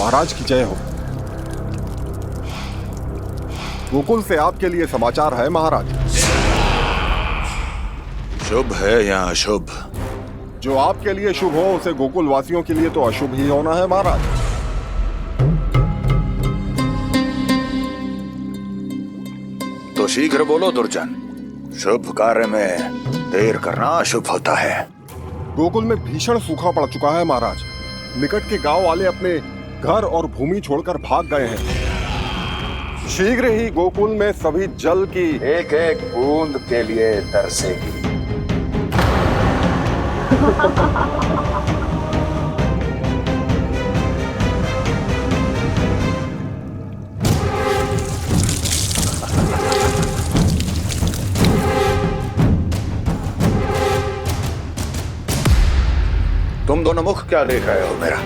महाराज की जय हो। गोकुल से आपके लिए समाचार है महाराज। शुभ है या अशुभ? जो आपके लिए शुभ हो उसे गोकुल वासियों के लिए तो अशुभ ही होना है महाराज। तो शीघ्र बोलो दुर्जन, शुभ कार्य में देर करना अशुभ होता है। गोकुल में भीषण सूखा पड़ चुका है महाराज। निकट के गांव वाले अपने घर और भूमि छोड़कर भाग गए हैं। शीघ्र ही गोकुल में सभी जल की एक एक बूंद के लिए तरसेगी। तुम दोनों मुख क्या देख रहे हो मेरा?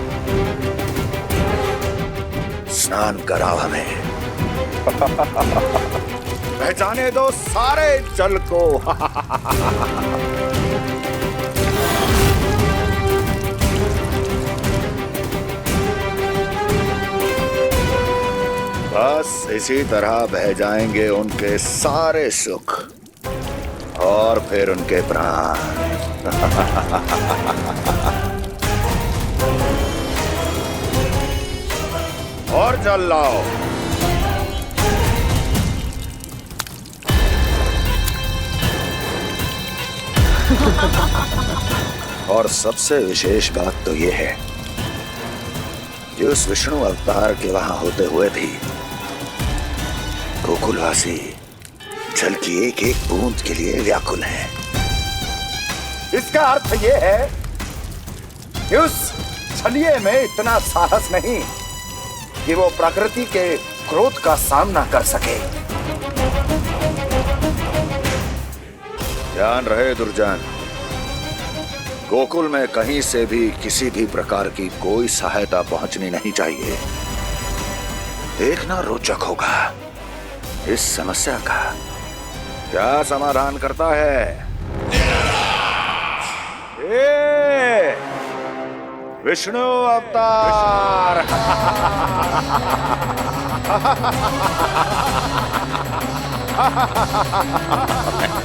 स्नान कराओ हमें। पहचाने दो सारे जल को। बस इसी तरह बह जाएंगे उनके सारे सुख और फिर उनके प्राण। और जल लाओ। और सबसे विशेष बात तो ये है कि उस विष्णु अवतार के वहां होते हुए भी गोकुलवासी जल की एक एक बूंद के लिए व्याकुल है। इसका अर्थ ये है कि उस छलिए में इतना साहस नहीं कि वो प्रकृति के क्रोध का सामना कर सके। ध्यान रहे दुर्जन, गोकुल में कहीं से भी किसी भी प्रकार की कोई सहायता पहुंचनी नहीं चाहिए। देखना रोचक होगा इस समस्या का क्या समाधान करता है। विष्णु अवतार।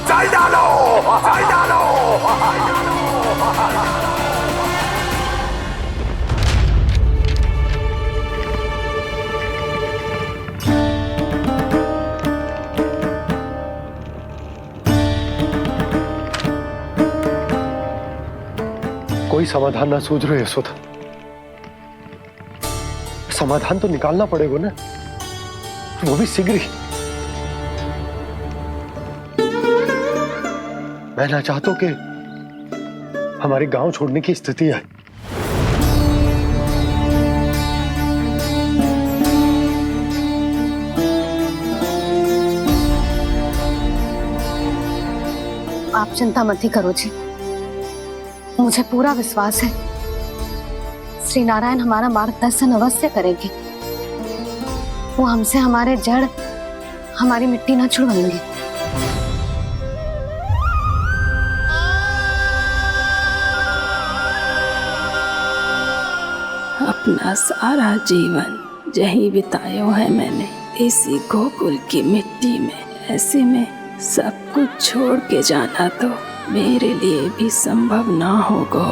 चल डालो, चल डालो। कोई समाधान ना सूझ रहे यशोदा। समाधान तो निकालना पड़ेगा ना, वो भी शीघ्र ही। मैं ना चाहता हूं कि हमारे गांव छोड़ने की स्थिति आए। आप चिंता मत ही करो जी, मुझे पूरा विश्वास है श्री नारायण हमारा मार्गदर्शन अवश्य करेंगे। वो हमसे हमारे जड़, हमारी मिट्टी ना छुड़वाएंगे। अपना सारा जीवन यही बिताया है मैंने, इसी गोकुल की मिट्टी में। ऐसे में सब कुछ छोड़ के जाना तो मेरे लिए भी संभव ना होगा।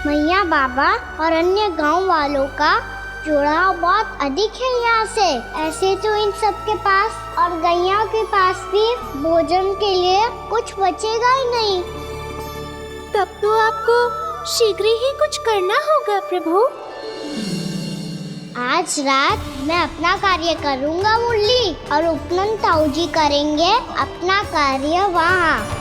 मैया, बाबा और अन्य गांव वालों का जुड़ाव बहुत अधिक है यहाँ से। ऐसे तो इन सब के पास और गैया के पास भी भोजन के लिए कुछ बचेगा ही नहीं। तब तो आपको शीघ्र ही कुछ करना होगा प्रभु। आज रात मैं अपना कार्य करूँगा मुरली, और उपनंद ताऊ जी करेंगे अपना कार्य वहाँ।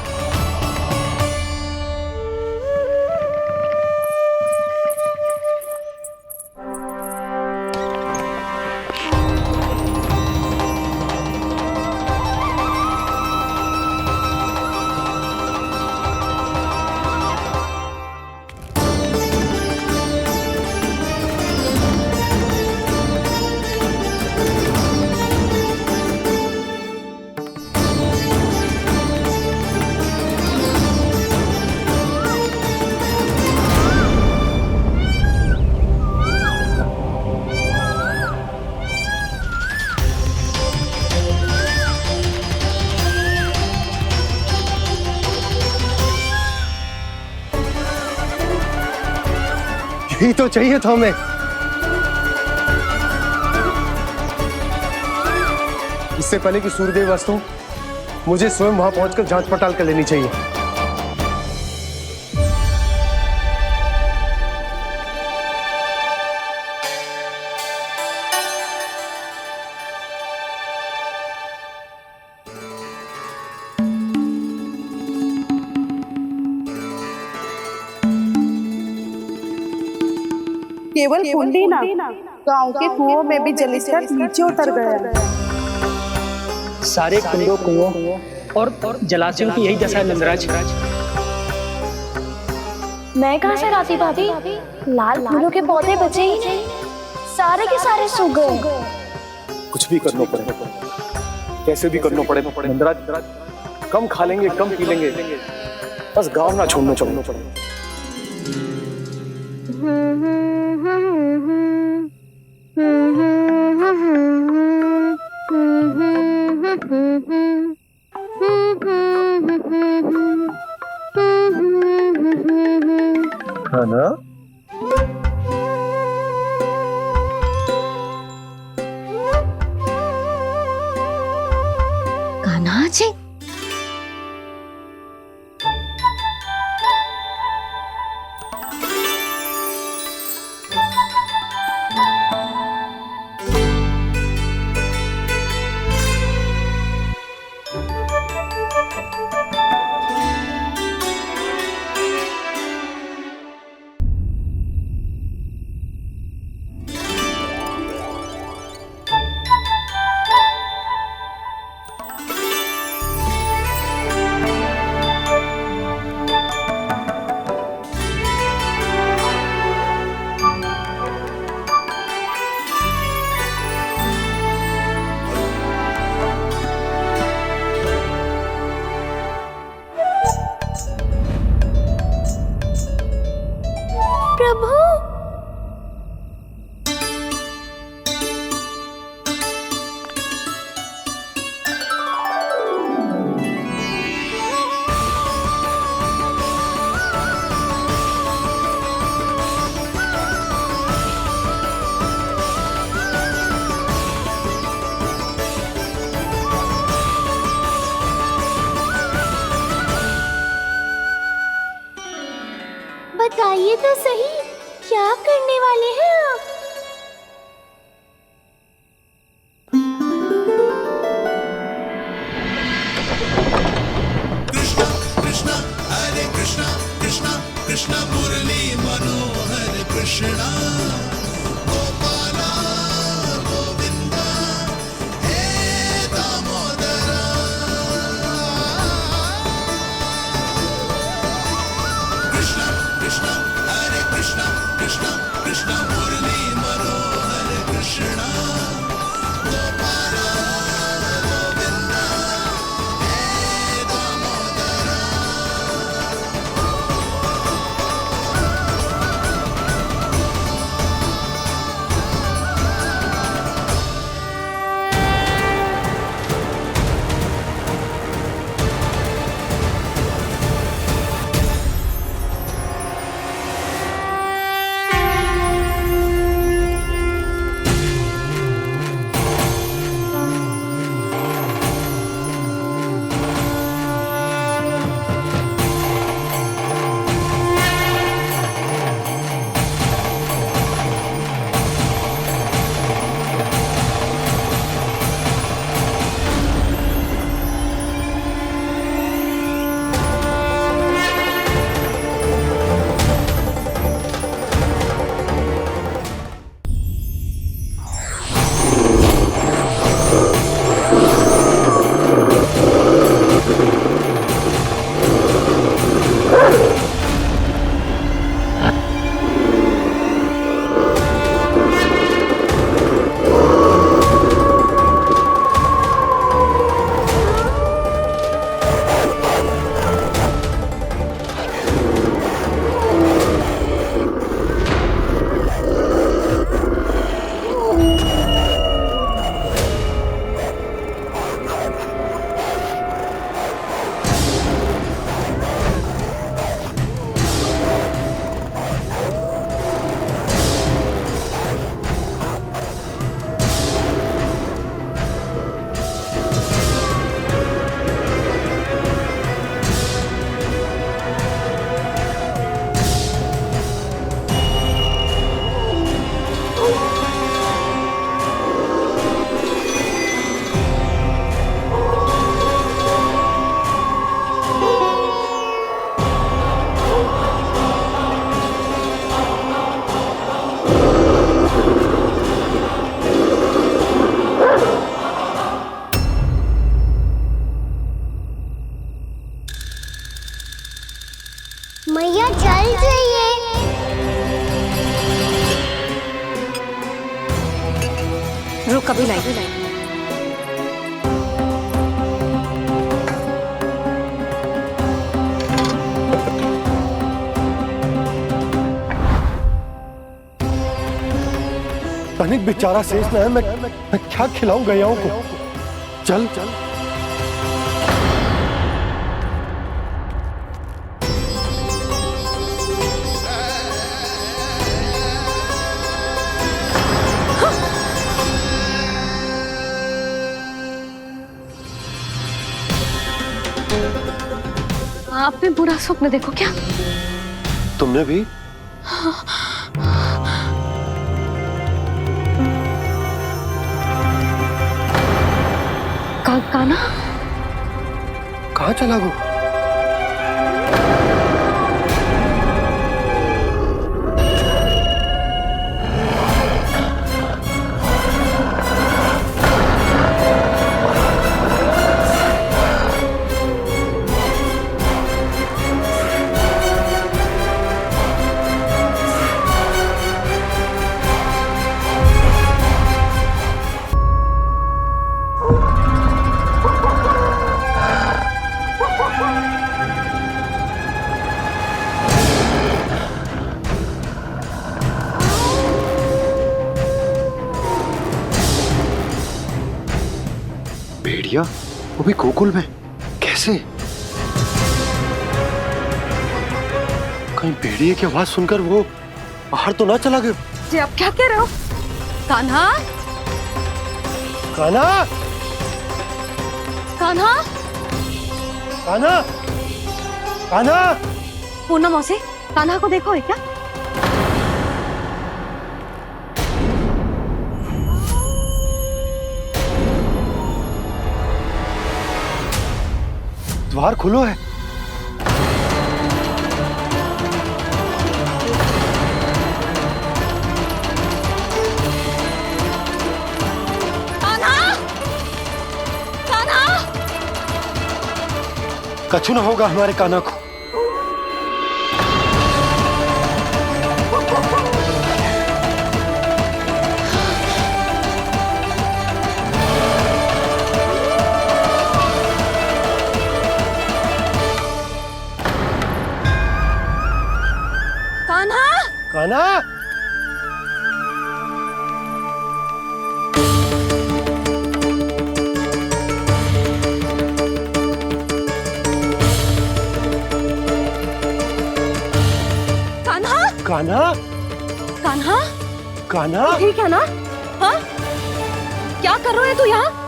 ही तो चाहिए था हमें। इससे पहले कि सूर्यदेव अस्त हो, मुझे स्वयं वहां पहुंचकर जांच पड़ताल कर लेनी चाहिए। केवल कुंडी ना, गांव के कुओं में भी जलस्तर नीचे उतर गया। सारे कुंडों कुओं और जलाशयों की यही दशा है नंदराज। मैं कहाँ से लाती भाभी? लाल फूलों के पौधे बचे ही नहीं, सारे के सारे सूख गए। कुछ भी करना पड़ेगा, कैसे भी करना पड़ेगा नंदराज। कम खा लेंगे, कम पी लेंगे, बस गांव ना छोड़ना पड़ेगा। है ना? कान्हा जी, प्रभु, बताइए तो सही, क्या करने वाले हैं आप? कृष्णा कृष्णा हरे कृष्णा कृष्णा कृष्णा मुरली मनोहर कृष्णा गोपाला गोविंदा हे दामोदरा। कृष्णा कृष्णा हरे कृष्णा कृष्णा कृष्णा मुरली मनोहर कृष्णा गोपाला गोविंदा हे दामोदरा। नहीं चाहिए। रुक अभी लाई। तनिक बेचारा शेष न है, मैं क्या खिलाऊं गयाओं को। चल चल आपने बुरा स्वप्न देखो क्या? तुमने भी? काना कहाँ चला गो? भेड़िया, वो भी गोकुल में, कैसे? कहीं भेड़िए की आवाज सुनकर वो बाहर तो ना चला गया? जी आप क्या कह रहे हो? कान्हा, कान्हा, कान्हा, कान्हा, कान्हा। पूर्णा मौसी, कान्हा को देखो है क्या? द्वार खुलो है। कान्हा, कान्हा, कछु ना होगा हमारे कान्हा को। कान्हा, कान्हा, कान्हा, कान्हा, कान्हा। ठीक है ना? हाँ? क्या कर रहे हो तू यहाँ?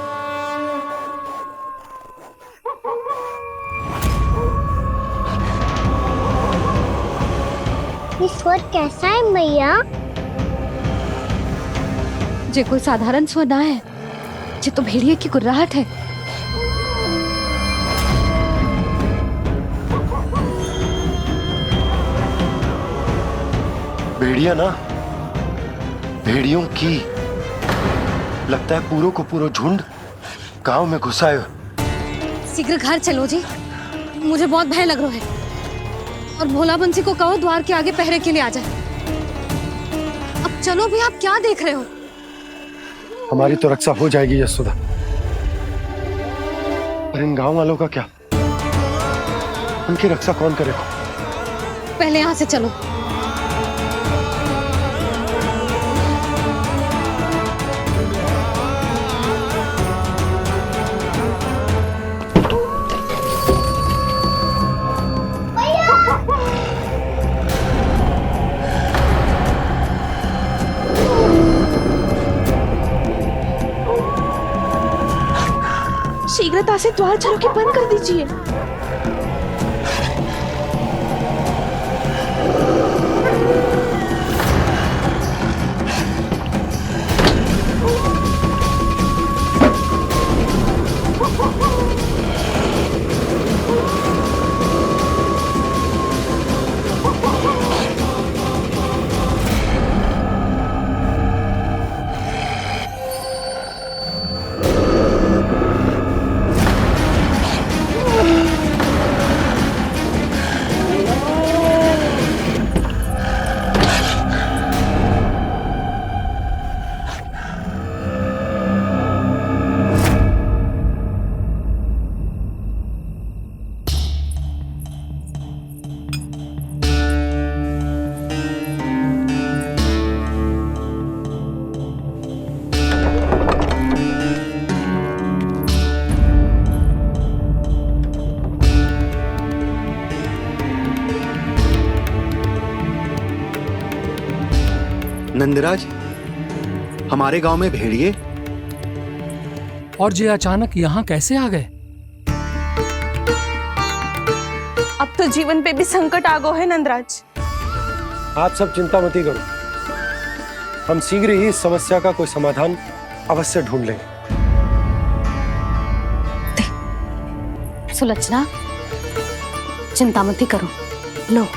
ये स्वर कैसा है मैया? जे कोई साधारण स्वर ना है, जे तो भेड़िए की गुर्राहट है। भेड़िया ना, भेड़ियों की। लगता है पूरो को पूरो झुंड गांव में घुसा है। शीघ्र घर चलो जी, मुझे बहुत भय लग रहा है। और भोला बंसी को कहो द्वार के आगे पहरे के लिए आ जाए। अब चलो भी, आप क्या देख रहे हो? हमारी तो रक्षा हो जाएगी यशोदा, पर इन गांव वालों का क्या? उनकी रक्षा कौन करेगा? पहले यहाँ से चलो। शीघ्रता से द्वार चलो के बंद कर दीजिए। नंदराज, हमारे गांव में भेड़िए और ये अचानक यहाँ कैसे आ गए? अब तो जीवन पे भी संकट आ गो है नंदराज। आप सब चिंता मत करो, हम शीघ्र ही इस समस्या का कोई समाधान अवश्य ढूंढ लेंगे। सुलोचना, चिंता मत करो, लो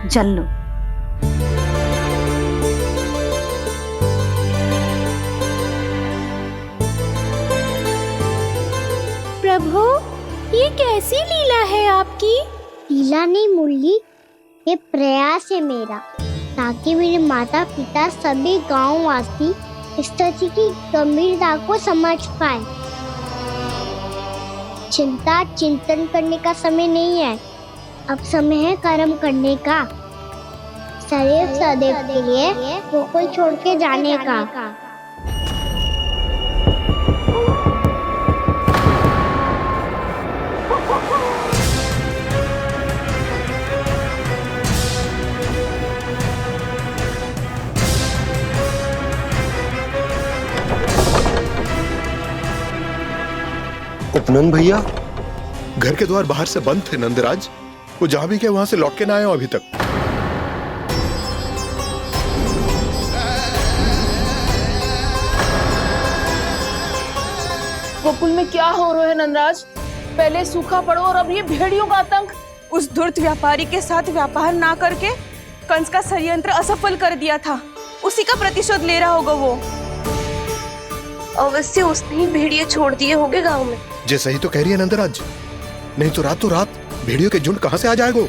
जल लो। प्रभु, ये कैसी लीला है आपकी? लीला नहीं मुरली, ये प्रयास है मेरा, ताकि मेरे माता पिता सभी गांव वासी इस स्थिति की गंभीरता को समझ पाए। चिंता चिंतन करने का समय नहीं है, अब समय है कर्म करने का, सदैव सदैव के लिए गोकुल छोड़ के जाने का। उपनंद भैया, घर के द्वार बाहर से बंद थे नंदराज, वो जहां भी गए वहां से लौट के ना आए हो अभी तक। गोकुल में क्या हो रहा है नंदराज? पहले सूखा पड़ो और अब ये भेड़ियों का आतंक। उस धूर्त व्यापारी के साथ व्यापार ना करके कंस का षड्यंत्र असफल कर दिया था, उसी का प्रतिशोध ले रहा होगा वो। अवश्य उसने ही भेड़िए छोड़ दिए होंगे गांव में। जैसा ही तो कह रही है नंदराज, नहीं तो रात भेड़ियों के झुंड कहां से आ जाएगा?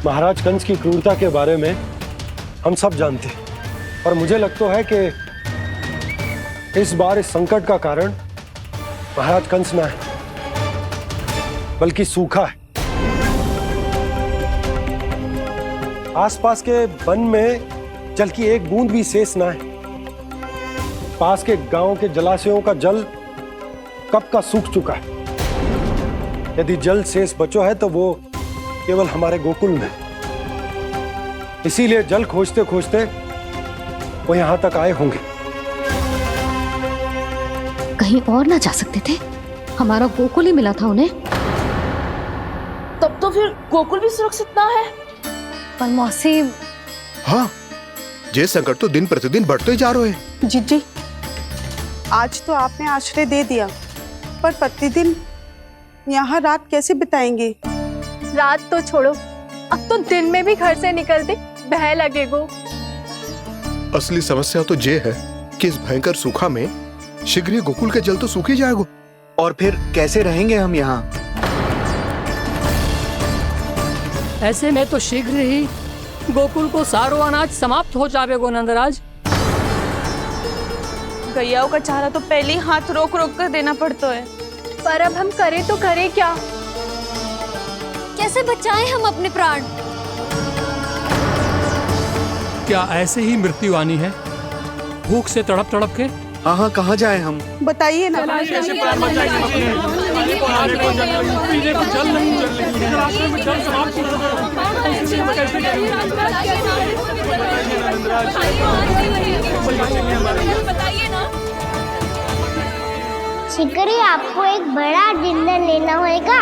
महाराज कंस की क्रूरता के बारे में हम सब जानते हैं, और मुझे लगता है कि इस बार इस संकट का कारण महाराज कंस ना है, बल्कि सूखा है। आसपास के वन में जल की एक बूंद भी शेष ना है। पास के गांव के जलाशयों का जल कब का सूख चुका है। यदि जल शेष बचो है तो वो केवल हमारे गोकुल में। इसीलिए जल खोजते खोजते वो यहां तक आए होंगे। कहीं और ना जा सकते थे? हमारा गोकुल ही मिला था उन्हें। तब तो फिर गोकुल भी सुरक्षित ना है। पर मौसी, हाँ, ये संकट तो दिन प्रतिदिन बढ़ते जा रहे हैं। जीजी, आज तो आपने आश्रय दे दिया, पर प्रतिदिन यहाँ रात कैसे बिताएंगे? रात तो छोड़ो, अब तो दिन में भी घर से निकलते भय लगेगो। असली समस्या तो ये है कि इस भयंकर सूखा में शीघ्र ही गोकुल के जल तो सूख ही जाएगा। और फिर कैसे रहेंगे हम यहाँ? ऐसे में तो शीघ्र ही गोकुल को सारो अनाज समाप्त हो जाएगा नंदराज। गैयाओं का चारा तो पहले ही हाथ रोक रोक कर देना पड़ता है। पर अब हम करें तो करें क्या? कैसे बचाएं हम अपने प्राण? क्या ऐसे ही मृत्यु आनी है, भूख से तड़प तड़प के? हाँ हाँ, कहाँ जाए हम? बताइए ना। शीघ्र ही आपको एक बड़ा डिनर लेना होगा।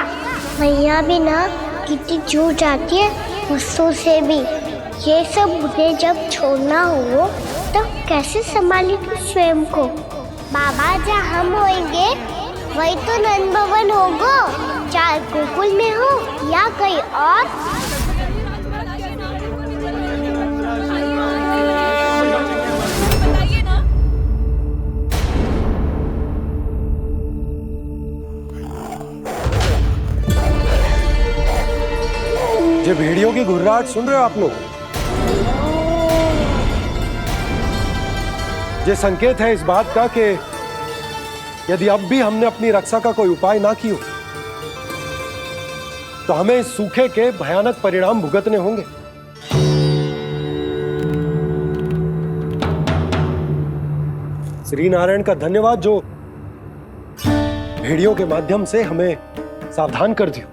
मैया भी ना कितनी जूझ जाती है गुस्सों से भी। ये सब मुझे जब छोड़ना हो तो कैसे संभाली तू स्वयं को? बाबा जहाँ हम होंगे वही तो नंद भवन होगा, चाहे गोकुल में हो या कहीं और। ये भेड़ियों की घुर्राहट सुन रहे हो आप लोग? ये संकेत है इस बात का कि यदि अब भी हमने अपनी रक्षा का कोई उपाय ना किया तो हमें इस सूखे के भयानक परिणाम भुगतने होंगे। श्री नारायण का धन्यवाद जो भेड़ियों के माध्यम से हमें सावधान कर दिया।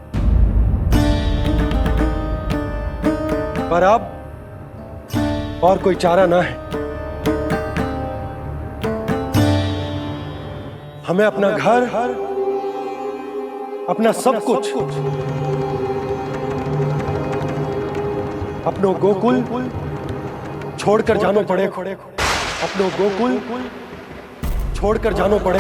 पर अब और कोई चारा ना है। हमें अपना घर, अपना सब कुछ, अपनो गोकुल छोड़कर जानो पड़े। अपनो गोकुल छोड़कर जानो पड़े।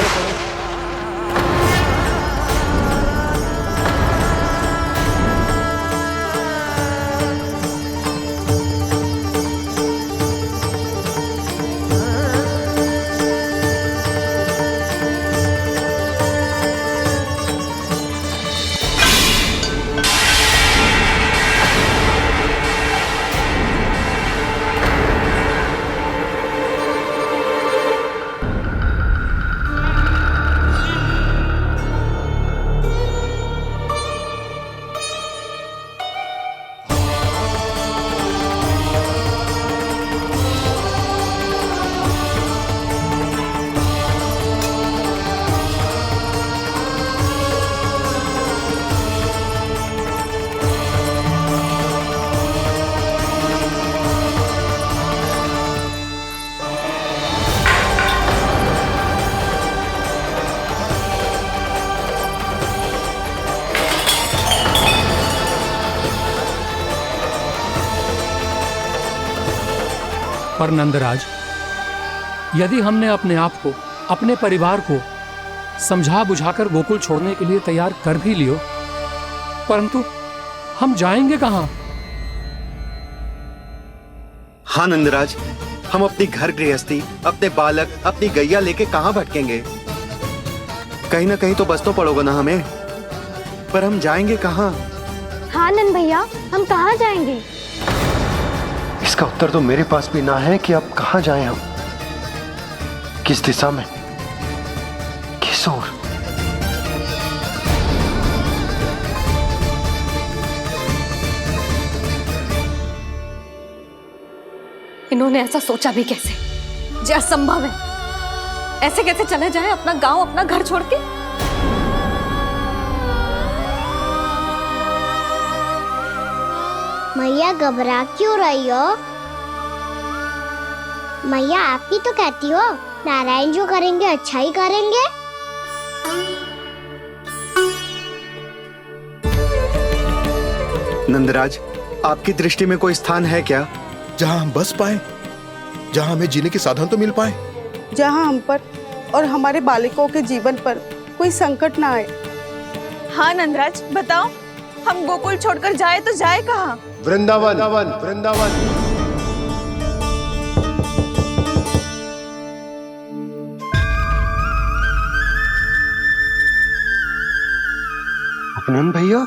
पर नंदराज, यदि हमने अपने आप को, अपने परिवार को समझा बुझाकर गोकुल छोड़ने के लिए तैयार कर भी लियो, परंतु हम जाएंगे कहां? हाँ नंदराज, हम अपनी घर गृहस्थी, अपने बालक, अपनी गैया लेके कहां भटकेंगे? कहीं ना कहीं तो बस तो पड़ोगे ना हमें, पर हम जाएंगे कहां? हाँ नंद भैया, हम कहाँ जाएंगे? इसका उत्तर तो मेरे पास भी ना है कि अब कहां जाएं हम, किस दिशा में, किस ओर। इन्होंने ऐसा सोचा भी कैसे? जो असंभव है। ऐसे कैसे चले जाए अपना गांव, अपना घर छोड़ के? मैया घबरा क्यों रही हो? मैया आप ही तो कहती हो नारायण जो करेंगे अच्छा ही करेंगे। नंदराज, आपकी दृष्टि में कोई स्थान है क्या जहां हम बस पाए, जहां हमें जीने के साधन तो मिल पाए, जहाँ हम पर और हमारे बालकों के जीवन पर कोई संकट ना आए। हाँ नंदराज, बताओ, हम गोकुल छोड़कर जाए तो जाए कहाँ? वृंदावन, वृंदावन। अपनन भैया,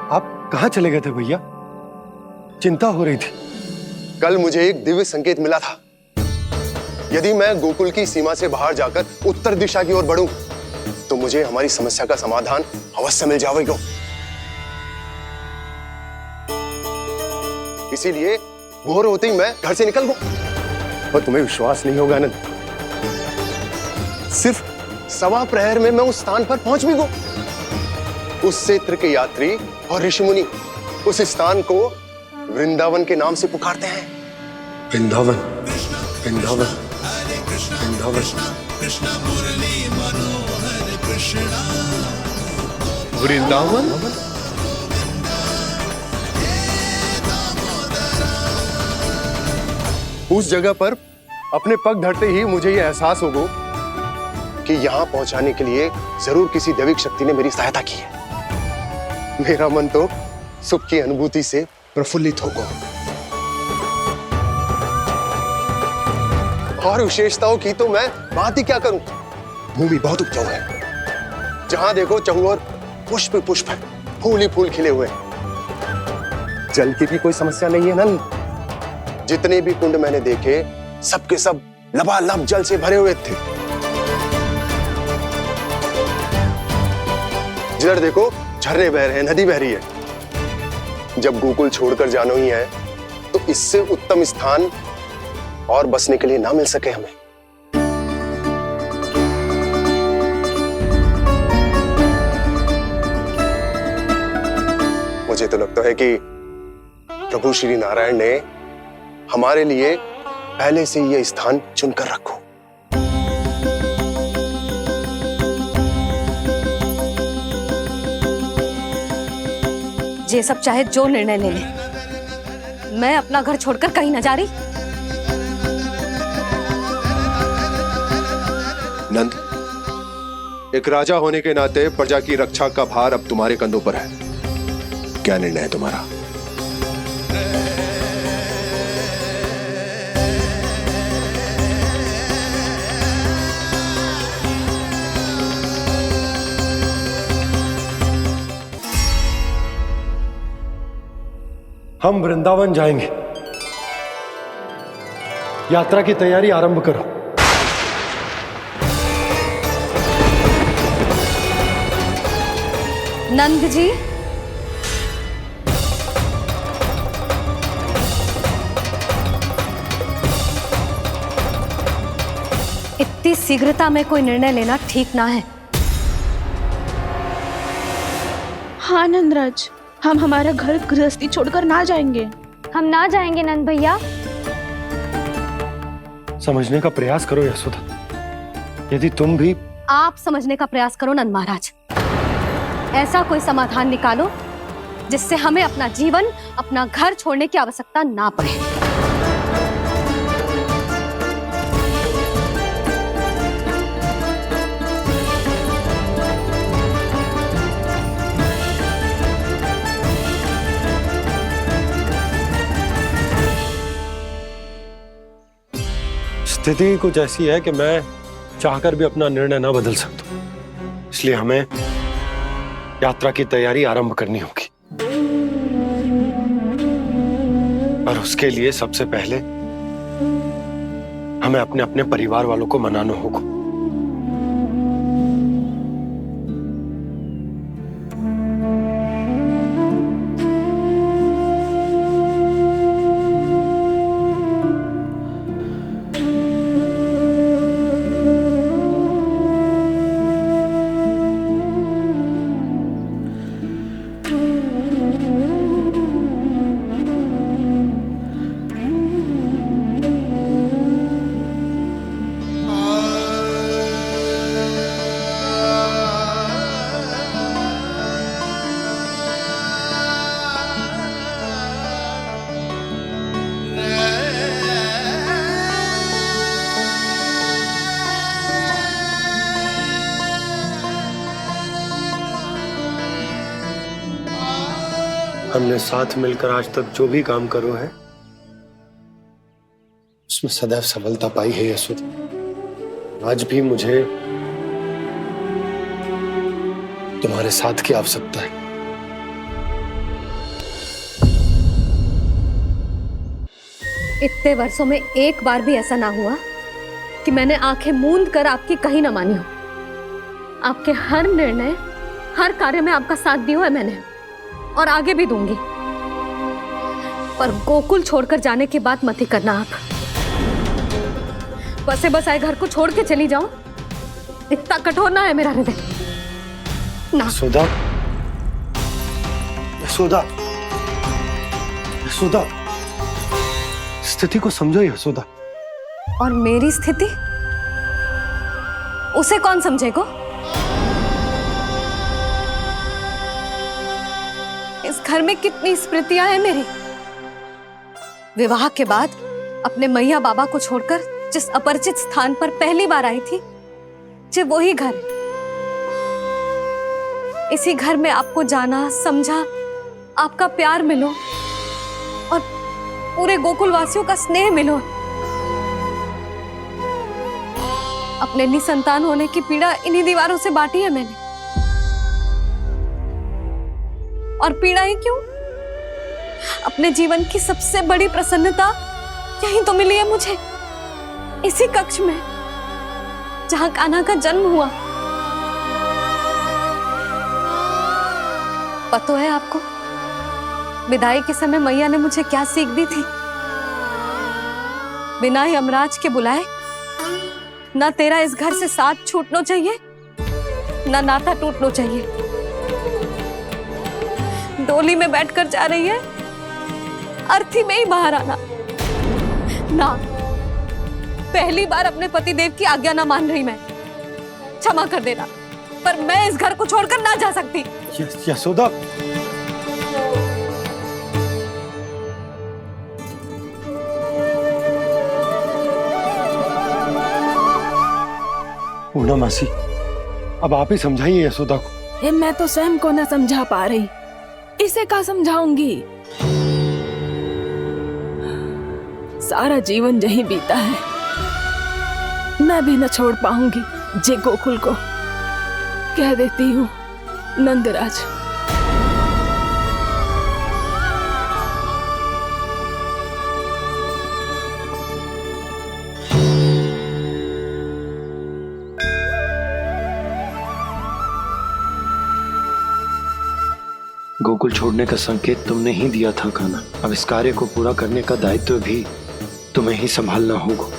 आप कहाँ चले गए थे भैया? चिंता हो रही थी। कल मुझे एक दिव्य संकेत मिला था। यदि मैं गोकुल की सीमा से बाहर जाकर उत्तर दिशा की ओर बढ़ूं, तो मुझे हमारी समस्या का समाधान अवश्य मिल जाएगा। इसीलिए भोर होते ही मैं घर से निकल गया। और तुम्हें विश्वास नहीं होगा आनंद, सिर्फ 1.25 प्रहर में मैं उस स्थान पर पहुंच भी गया। उस क्षेत्र के यात्री और ऋषिमुनि उस स्थान को वृंदावन के नाम से पुकारते हैं। वृंदावन, वृंदावन, वृंदावन। वृंदावन? उस जगह पर अपने पग धरते ही मुझे यह एहसास होगा कि यहां पहुंचाने के लिए जरूर किसी दैविक शक्ति ने मेरी सहायता की है। मेरा मन तो सुख की अनुभूति से प्रफुल्लित होगा। और विशेषताओं की तो मैं बात ही क्या करूं। भूमि बहुत उपजाऊ है, जहां देखो चहुओर पुष्प पुष्प है, फूल ही फूल खिले हुए हैं। जल की भी कोई समस्या नहीं है नंद। जितने भी कुंड मैंने देखे, सबके सब लबालब जल से भरे हुए थे। जिधर देखो झरने बह रहे हैं, नदी बह रही है। जब गोकुल छोड़कर जाना ही है तो इससे उत्तम स्थान और बसने के लिए ना मिल सके हमें। मुझे तो लगता है कि प्रभु श्री नारायण ने हमारे लिए पहले से यह स्थान चुनकर रखो। ये सब चाहे जो निर्णय ले ले, मैं अपना घर छोड़कर कहीं न जा रही। नंद, एक राजा होने के नाते प्रजा की रक्षा का भार अब तुम्हारे कंधों पर है। क्या निर्णय है तुम्हारा? हम वृंदावन जाएंगे। यात्रा की तैयारी आरंभ करो। नंद जी, इतनी शीघ्रता में कोई निर्णय लेना ठीक ना है। हाँ नंदराज, हम हमारा घर गृहस्थी छोड़कर ना जाएंगे। हम ना जाएंगे नंद भैया। समझने का प्रयास करो यशोदा। यदि तुम भी आप समझने का प्रयास करो नंद महाराज। ऐसा कोई समाधान निकालो जिससे हमें अपना जीवन, अपना घर छोड़ने की आवश्यकता ना पड़े। स्थिति कुछ ऐसी है कि मैं चाहकर भी अपना निर्णय ना बदल सकता, इसलिए हमें यात्रा की तैयारी आरंभ करनी होगी। और उसके लिए सबसे पहले हमें अपने अपने परिवार वालों को मनाना होगा। हमने साथ मिलकर आज तक जो भी काम करो है उसमें सदैव सफलता पाई है यशोदा। आज भी मुझे तुम्हारे साथ की आवश्यकता है। इतने वर्षों में एक बार भी ऐसा ना हुआ कि मैंने आंखें मूंद कर आपकी कहीं ना मानी हो। आपके हर निर्णय, हर कार्य में आपका साथ दिया है मैंने, और आगे भी दूंगी। पर गोकुल छोड़कर जाने की बात मत ही करना आप। बसे बसाए घर को छोड़ के चली जाऊं, इतना कठोर ना है मेरा हृदय ना। यशोदा, यशोदा, यशोदा, स्थिति को समझो यशोदा। और मेरी स्थिति उसे कौन समझेगा? इस घर में कितनी स्मृतियां हैं मेरी। विवाह के बाद अपने मैया बाबा को छोड़कर जिस अपरिचित स्थान पर पहली बार आई थी, जो वही घर। इसी घर में आपको जाना, समझा, आपका प्यार मिलो और पूरे गोकुल वासियों का स्नेह मिलो। अपने निसंतान होने की पीड़ा इन्हीं दीवारों से बांटी है मैंने। और पीड़ा ही क्यों? अपने जीवन की सबसे बड़ी प्रसन्नता यहीं तो मिली है मुझे, इसी कक्ष में जहां कान्हा का जन्म हुआ। पता है आपको विदाई के समय मैया ने मुझे क्या सीख दी थी? बिना यमराज के बुलाए ना तेरा इस घर से साथ छूटना चाहिए, ना नाता टूटना चाहिए। डोली में बैठकर जा रही है, अर्थी में ही बाहर आना ना। पहली बार अपने पति देव की आज्ञा ना मान रही मैं, क्षमा कर देना, पर मैं इस घर को छोड़कर ना जा सकती। यशोदा, पूर्णा मासी, अब आप ही समझाइए यशोदा को। मैं तो स्वयं को न समझा पा रही, इसे क्या समझाऊंगी? सारा जीवन यही बीता है, मैं भी न छोड़ पाऊंगी। जे गोकुल को कह देती हूँ नंदराज। गोकुल छोड़ने का संकेत तुमने ही दिया था कान्हा। अब इस कार्य को पूरा करने का दायित्व भी तुम्हें ही संभालना होगा।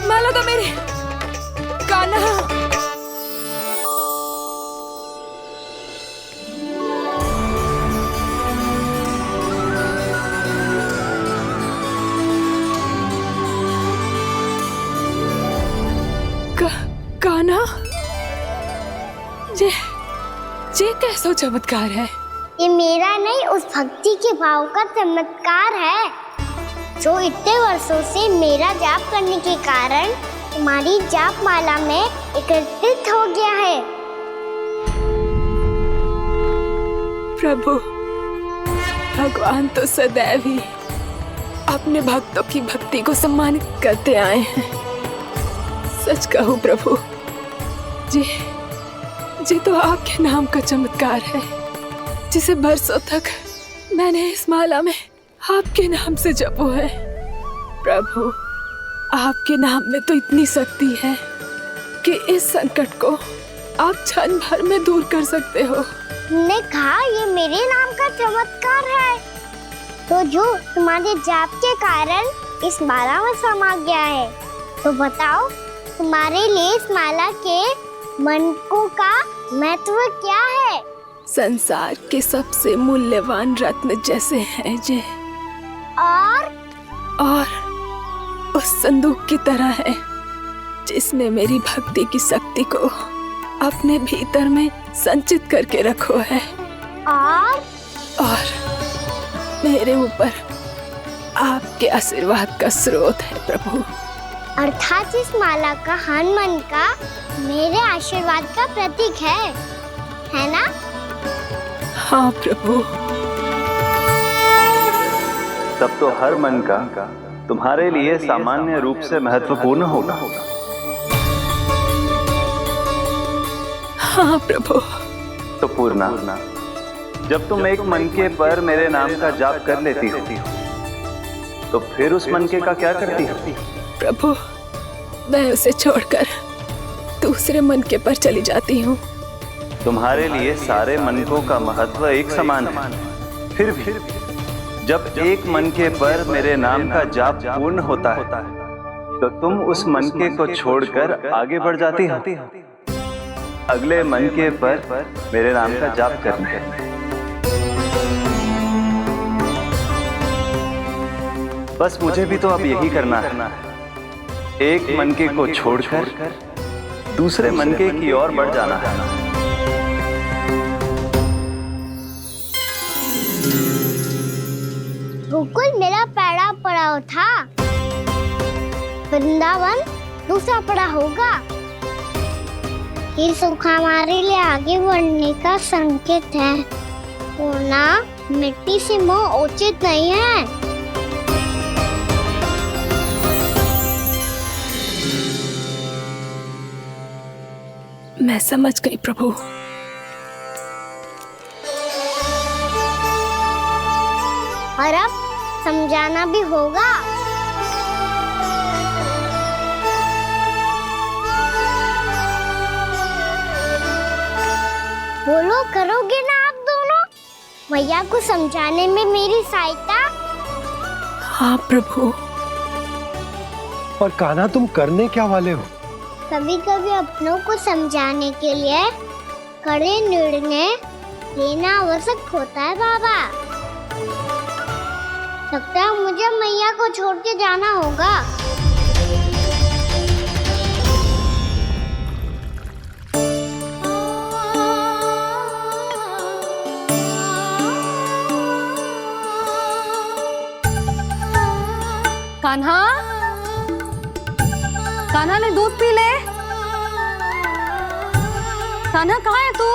माला तो मेरी कान्हा। कान्हा, ये कैसा चमत्कार है? ये मेरा नहीं, उस भक्ति के भाव का चमत्कार है जो इतने वर्षों से मेरा जाप करने के कारण तुम्हारी जाप माला में एकत्रित हो गया है। प्रभु, भगवान तो सदैव ही अपने भक्तों की भक्ति को सम्मानित करते आए हैं। सच कहूं प्रभु, जी तो आपके नाम का चमत्कार है, जिसे बरसों तक मैंने इस माला में आपके नाम से जपो है। प्रभु, आपके नाम में तो इतनी शक्ति है कि इस संकट को आप क्षण भर में दूर कर सकते हो। तुमने कहा ये मेरे नाम का चमत्कार है, तो जो तुम्हारे जाप के कारण इस माला में समा गया है, तो बताओ तुम्हारे लिए इस माला के मनकों का महत्व क्या है? संसार के सबसे मूल्यवान रत्न जैसे हैं जे, और उस संदूक की तरह है जिसने मेरी भक्ति की शक्ति को अपने भीतर में संचित करके रखो है, और मेरे ऊपर आपके आशीर्वाद का स्रोत है प्रभु। अर्थात इस माला का हनुमान का मेरे आशीर्वाद का प्रतीक है ना? हाँ प्रभु। तब तो हर मन का तुम्हारे लिए सामान्य रूप से महत्वपूर्ण होगा। हाँ प्रभु। तो पूर्णा, जब तुम एक मनके पर मेरे नाम का जाप कर लेती हो, तो फिर उस मनके का क्या करती हो? प्रभु, मैं उसे छोड़कर दूसरे मनके पर चली जाती हूँ। तुम्हारे लिए सारे मनकों का महत्व एक समान है, फिर भी जब एक मनके पर मेरे नाम का जाप पूर्ण होता है, तो तुम उस मनके को छोड़कर आगे बढ़ जाती हो अगले मनके पर मेरे नाम का जाप करने। बस मुझे भी तो अब यही करना है, एक मनके को छोड़कर दूसरे मनके की ओर बढ़ जाना है। गोकुल मेरा पहला पड़ाव था, वृंदावन दूसरा पड़ाव होगा। ये सुख हमारे लिए आगे बढ़ने का संकेत है, वरना मिट्टी से मोह उचित नहीं है। मैं समझ गई प्रभु। और अब समझाना भी होगा। बोलो, करोगे ना आप दोनों? भैया को समझाने में मेरी सहायता? हाँ प्रभु। और कान्हा, तुम करने क्या वाले हो? कभी कभी अपनों को समझाने के लिए कड़े निर्णय लेना आवश्यक होता है बाबा। लगता है मुझे मैया को छोड़ के जाना होगा। कान्हा, कान्हा ने दूध पी ले। कान्हा कहाँ है तू?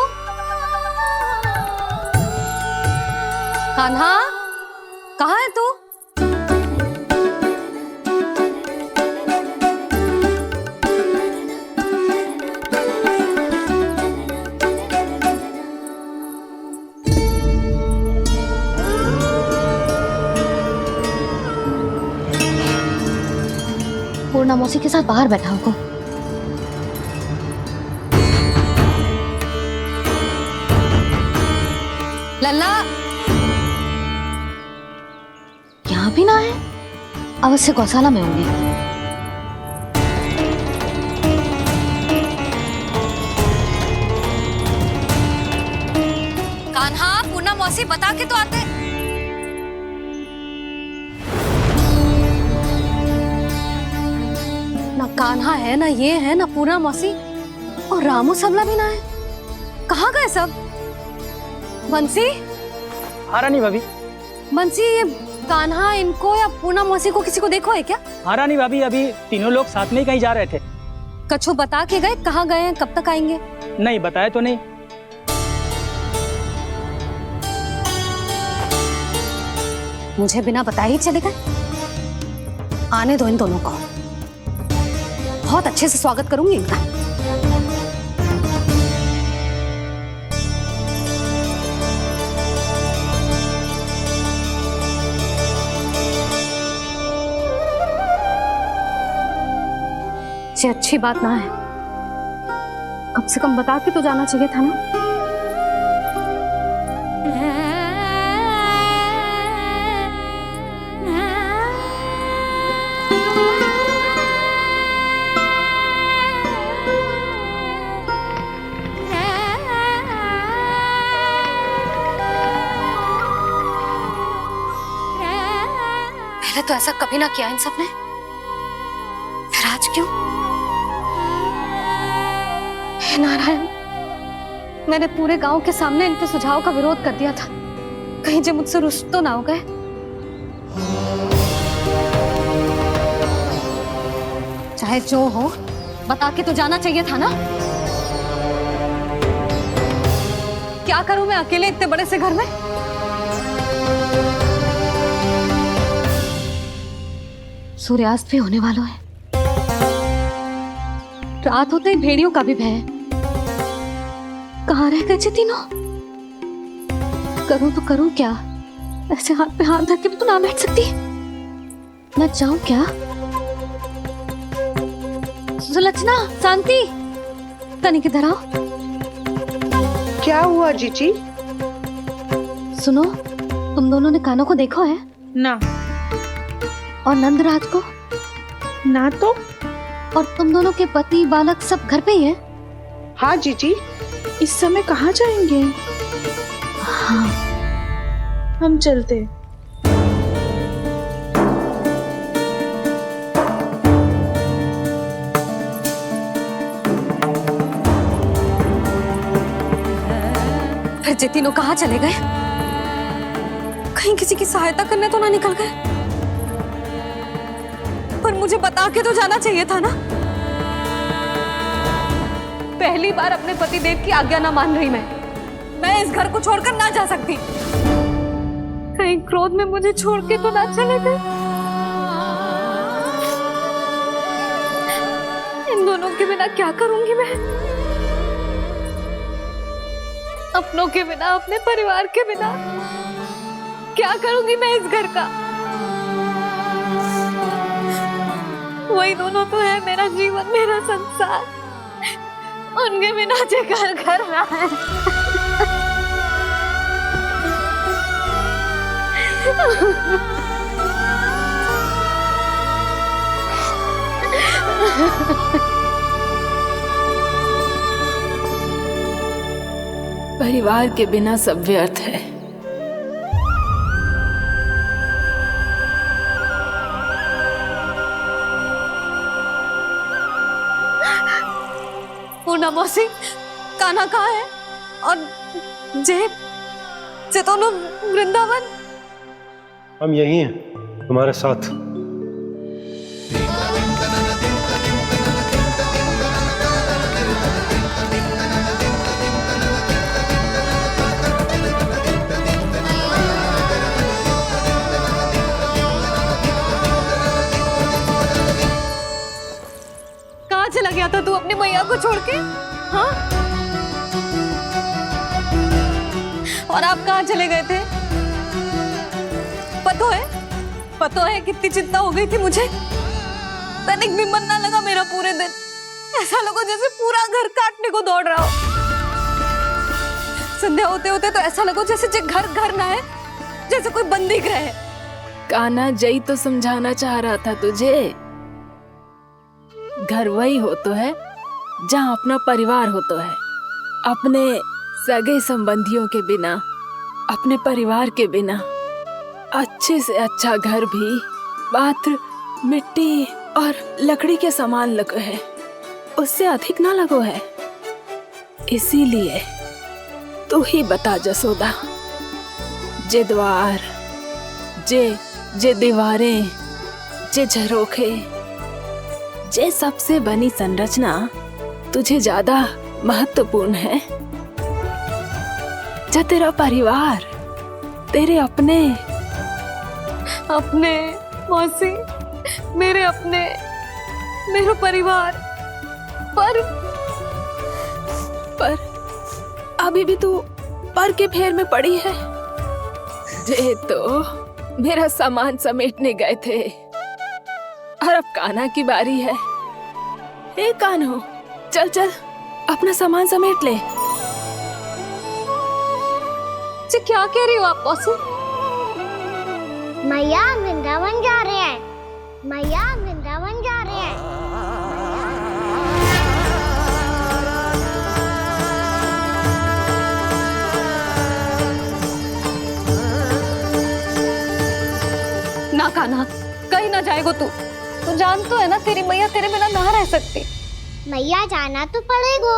कान्हा कहाँ है तू? पूर्णा मौसी के साथ बाहर बैठा होगा। लल्ला यहाँ भी ना है, अवश्य गौशाला में होंगे। कान्हा, पूर्णा मौसी बता के तो आते। ना कान्हा है, ना ये है, ना पूर्णा मौसी, और रामू सबला भी ना है। कहाँ गए सब? बंसी? हाँ रानी भाभी। बंसी, ये कान्हा इनको या पूर्णा मौसी को किसी को देखो है क्या? हाँ रानी भाभी, अभी तीनों लोग साथ में ही कहीं जा रहे थे। कछु बता के गए कहाँ गए हैं, कब तक आएंगे? नहीं बताया तो नहीं। मुझे बिना बताए ही चले गए? आने दो इन दोनों को, बहुत अच्छे से स्वागत करूंगी इनका। ये अच्छी बात ना है, कम से कम बता के तो जाना चाहिए था ना। पहले तो ऐसा कभी ना किया इन सब ने, फिर आज क्यों? हे नारायण, मैंने पूरे गांव के सामने इनके सुझाव का विरोध कर दिया था, कहीं जो मुझसे रुष्ट तो ना हो गए। चाहे जो हो, बता के तो जाना चाहिए था ना। क्या करूं मैं अकेले इतने बड़े से घर में? सूर्यास्त भी होने वाला है, रात होते ही भेड़ियों का भी भय है। कहाँ रह गए तीनों? करूं तो करूं क्या? ऐसे हाथ पे हाथ धर के भी तो ना बैठ सकती। मैं जाऊं क्या? सुलक्षणा, शांति, तनी किधर आओ। क्या हुआ जीजी? सुनो, तुम दोनों ने कान्हा को देखा है? ना। और नंदराज को? ना तो। और तुम दोनों के पति बालक सब घर पे ही हैं? हाँ जीजी। इस समय कहाँ जाएंगे? हाँ। हम चलते। फिर ये तीनों कहाँ चले गए? कहीं किसी की सहायता करने तो ना निकल गए? पर मुझे बता के तो जाना चाहिए था ना। पहली बार अपने पतिदेव की आज्ञा ना मान रही मैं इस घर को छोड़कर ना जा सकती। कहीं क्रोध में मुझे छोड़ के तो ना चले गए। इन दोनों के बिना क्या करूंगी मैं? अपनों के बिना, अपने परिवार के बिना क्या करूंगी मैं इस घर का? वही दोनों तो है मेरा जीवन, मेरा संसार। उनके बिना जे घर घर रहा है। परिवार के बिना सब व्यर्थ है। पूना मौसी, कान्हा कहाँ है? और जे दोनों वृंदावन? हम यही हैं, तुम्हारे साथ। कहाँ चला गया था तू अपनी मैया को छोड़ के? हाँ? और आप कहाँ चले गए थे? पतो है कितनी चिंता हो गई थी मुझे। तनिक भी मन ना लगा मेरा पूरे दिन। ऐसा लगा जैसे पूरा घर काटने को दौड़ रहा हो। संध्या होते होते तो ऐसा लगा जैसे घर घर ना है, जैसे कोई बंदी गृह है। कान्हा जई तो समझाना चाह रहा था तुझे। घर वही हो तो है जहाँ अपना परिवार हो तो है। अपने सगे संबंधियों के बिना, अपने परिवार के बिना अच्छे से अच्छा घर भी मात्र मिट्टी और लकड़ी के समान लगो है, उससे अधिक ना लगो है। इसीलिए तू ही बता जसोदा, जे द्वार, जे दीवारें, जे झरोखे, जे सबसे बनी संरचना तुझे ज्यादा महत्वपूर्ण है? जा तेरा परिवार, तेरे अपने मौसी, मेरे अपने, मेरा परिवार। पर अभी भी तू पर के फेर में पड़ी है। जे तो मेरा सामान समेटने गए थे और अब कान्हा की बारी है। हे कान्हो, चल चल अपना सामान समेट ले। क्या कह रही हो आप मौसी? मैया वृंदावन जा रहे हैं। मैया वृंदावन जा रहे हैं। ना कान्हा, कहीं ना जाएगो तू। तू जान तो है ना तेरी मैया तेरे बिना ना रह सकती। मैया जाना तो पड़ेगा।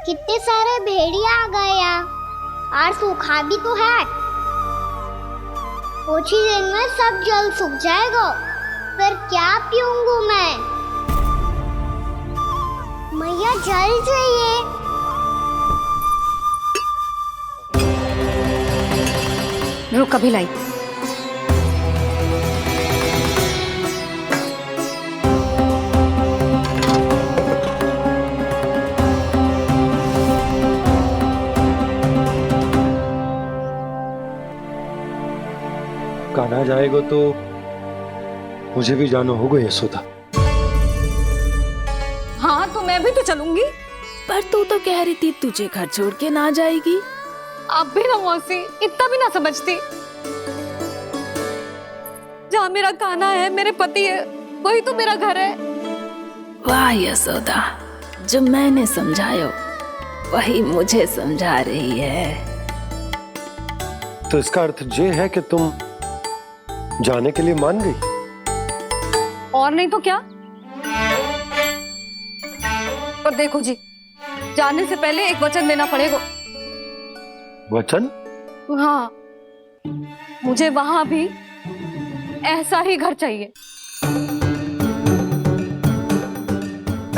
कितने सारे भेड़िया आ गए यहाँ, और सूखा भी तो है। कुछ ही दिन में सब जल सूख जाएगा, फिर क्या पीऊंगा मैं? मैया जल चाहिए। रुक, अभी लाई। कान्हा जाएगा तो मुझे भी जाना होगा यशोदा। हाँ तो मैं भी तो चलूंगी। पर तू तो कह रही थी तुझे घर छोड़ के ना जाएगी। आप भी ना मौसी, इतना भी ना समझती। जहाँ मेरा कान्हा है, मेरे पति है, वही तो मेरा घर है। वाह यशोदा, जो मैंने समझायो वही मुझे समझा रही है। तो इसका अर्थ ये है कि तुम जाने के लिए मान गई? और नहीं तो क्या। और देखो जी, जाने से पहले एक वचन देना पड़ेगा। वचन? हाँ, मुझे वहां भी ऐसा ही घर चाहिए।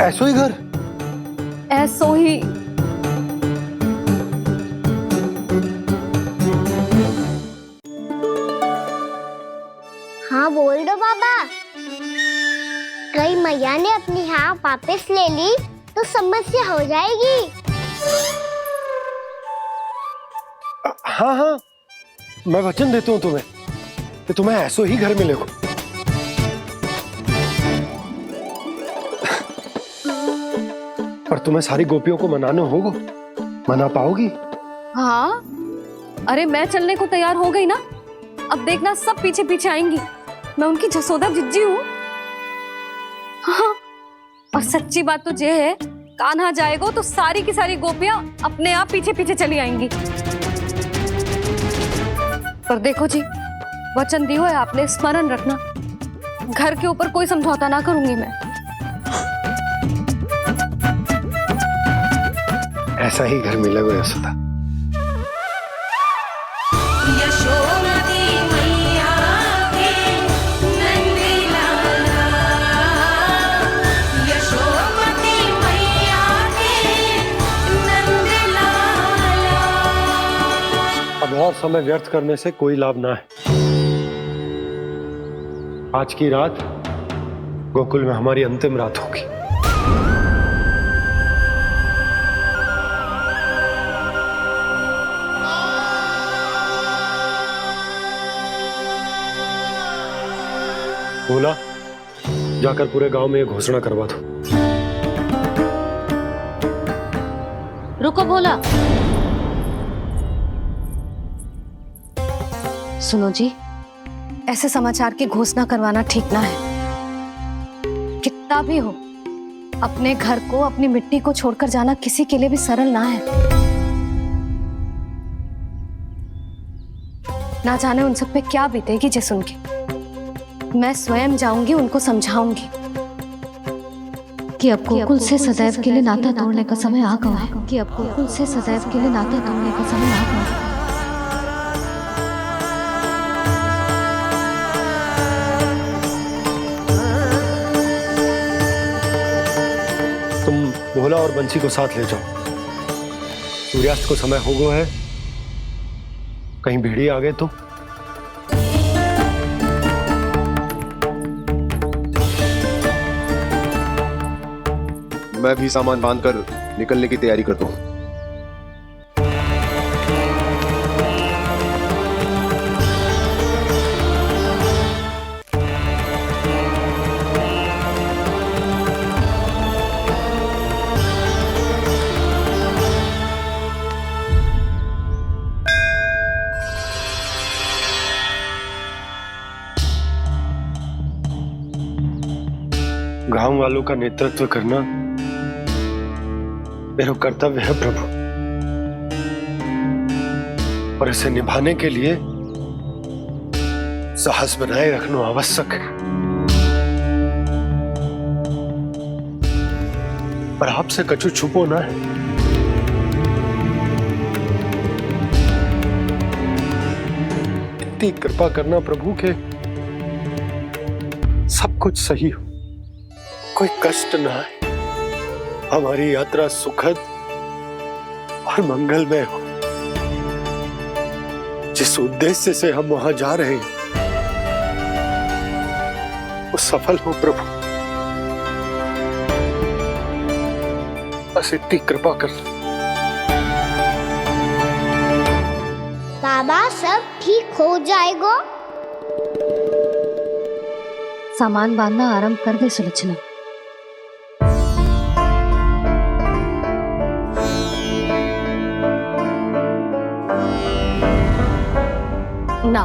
ऐसो ही घर? ऐसो ही। हाँ बोल दो बाबा। कहीं मैया ने अपनी हाँ वापस ले ली तो समस्या हो जाएगी। हाँ हाँ, मैं वचन देता हूँ तुम्हें कि तुम्हें ऐसो ही घर मिलेगा। पर तुम्हें सारी गोपियों को मनाना होगा। मना पाओगी? हाँ, अरे मैं चलने को तैयार हो गई ना। अब देखना सब पीछे पीछे आएंगी। मैं उनकी जसोदा जिज्जी हूँ। हाँ, और सच्ची बात तो ये है, कान्हा जाएगा तो सारी की सारी गोपियां अपने आप पीछे पीछे चली आएंगी। पर देखो जी, वचन दियो है आपने, स्मरण रखना, घर के ऊपर कोई समझौता ना करूंगी मैं। ऐसा ही घर मिलेगा यशोदा। अब और समय व्यर्थ करने से कोई लाभ ना है। आज की रात गोकुल में हमारी अंतिम रात होगी। बोला, जाकर पूरे गांव में ये घोषणा करवा दो। रुको भोला। सुनो जी, ऐसे समाचार की घोषणा करवाना ठीक ना है। कितना भी हो, अपने घर को, अपनी मिट्टी को छोड़कर जाना किसी के लिए भी सरल ना है। ना जाने उन सब पे क्या बीतेगी जे सुन के। मैं स्वयं जाऊंगी, उनको समझाऊंगी कि अब गोकुल से सदैव के लिए नाता तोड़ने का समय आ गया है। कि अब गोकुल से सदैव के लिए नाता तोड़ने का समय आ गया है। तुम भोला और बंसी को साथ ले जाओ। सूर्यास्त को समय हो गया है, कहीं भेड़िए आ गए तो। मैं भी सामान बांधकर निकलने की तैयारी करता हूँ। गांव वालों का नेतृत्व करना मेरा कर्तव्य है प्रभु, और इसे निभाने के लिए साहस बनाए रखना आवश्यक है। पर आपसे कछु छुपो ना है। इतनी कृपा करना प्रभु के सब कुछ सही हो, कोई कष्ट ना है, हमारी यात्रा सुखद और मंगलमय हो। जिस उद्देश्य से हम वहां जा रहे हैं वो सफल हो प्रभु, बस इतनी कृपा कर। बाबा सब ठीक हो जाएगा। सामान बांधना आरंभ कर दे सुलोचना। ना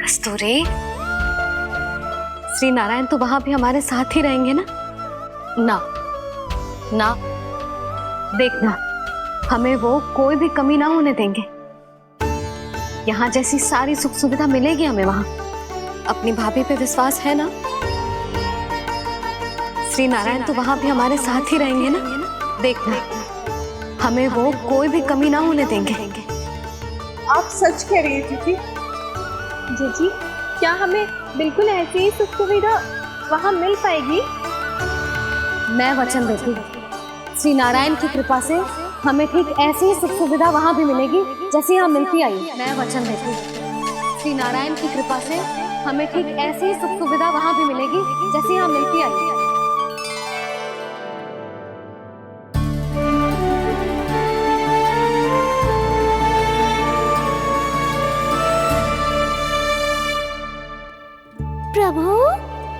कस्तूरी, श्री नारायण तो वहां भी हमारे साथ ही रहेंगे ना? ना ना, देखना हमें वो कोई भी कमी ना होने देंगे। यहाँ जैसी सारी सुख सुविधा मिलेगी हमें वहां। अपनी भाभी पे विश्वास है ना? श्री नारायण तो वहां भी हमारे साथ ही रहेंगे ना? देखना हमें वो कोई भी कमी ना होने देंगे। आप सच कह रही है जीजी। जीजी, क्या हमें बिल्कुल ऐसी ही सुख सुविधा वहाँ मिल पाएगी? मैं वचन देती हूँ, श्री नारायण की कृपा से हमें ठीक ऐसी ही सुख सुविधा वहाँ भी मिलेगी जैसी यहाँ मिलती आई। मैं वचन देती हूँ, श्री नारायण की कृपा से हमें ठीक ऐसी ही सुख सुविधा वहाँ भी मिलेगी जैसी यहाँ मिलती आई। प्रभु,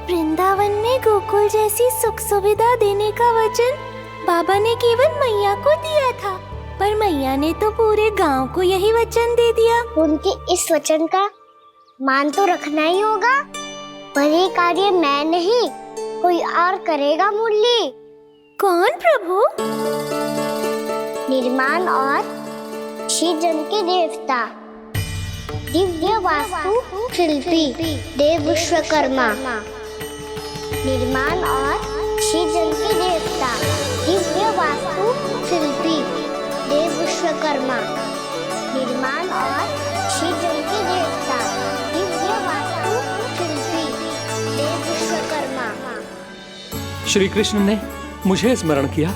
वृंदावन में गोकुल जैसी सुख सुविधा देने का वचन बाबा ने केवल मैया को दिया था, पर मैया ने तो पूरे गांव को यही वचन दे दिया। उनके इस वचन का मान तो रखना ही होगा, पर ये कार्य मैं नहीं कोई और करेगा। मुरली कौन प्रभु? निर्माण और सृजन के देवता, दिव्य वास्तु शिल्पी देव विश्वकर्मा। निर्माण और सृजन के देवता, दिव्य वास्तु शिल्पी देव विश्वकर्मा। निर्माण और सृजन के देवता, दिव्य वास्तु शिल्पी देव विश्वकर्मा। श्री कृष्ण ने मुझे स्मरण किया,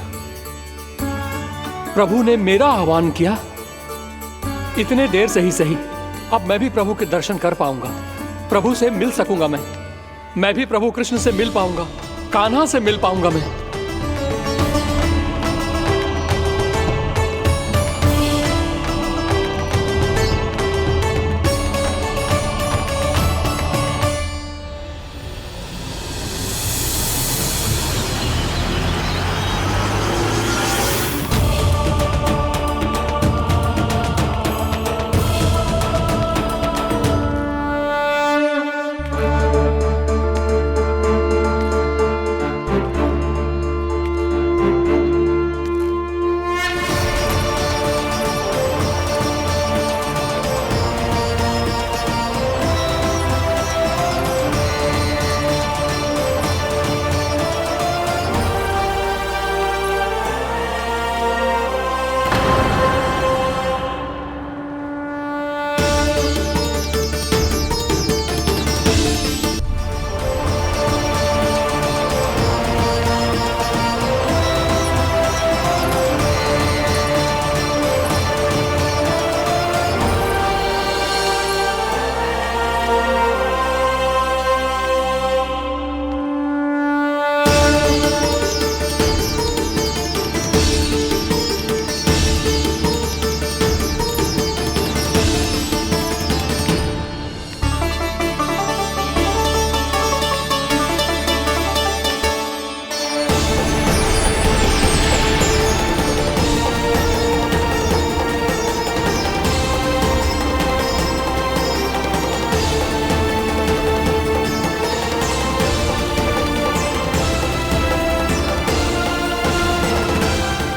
प्रभु ने मेरा आह्वान किया। इतने देर से ही सही, अब मैं भी प्रभु के दर्शन कर पाऊंगा, प्रभु से मिल सकूंगा। मैं भी प्रभु कृष्ण से मिल पाऊंगा, कान्हा से मिल पाऊंगा मैं।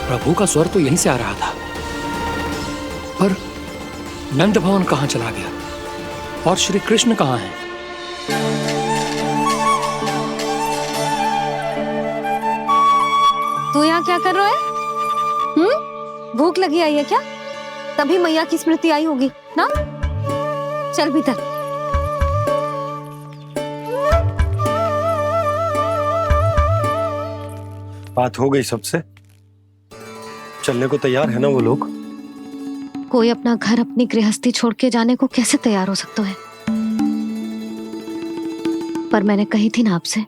प्रभु का स्वर तो यहीं से आ रहा था, पर नंद भवन कहां चला गया और श्री कृष्ण कहां हैं? तू यहाँ क्या कर रहा है? भूख लगी आई है क्या? तभी मैया की स्मृति आई होगी ना? चल भीतर। बात हो गई सबसे? चलने को तैयार है ना वो लोग? कोई अपना घर अपनी गृहस्थी छोड़ के जाने को कैसे तैयार हो सकता है? पर मैंने कही थी ना आपसे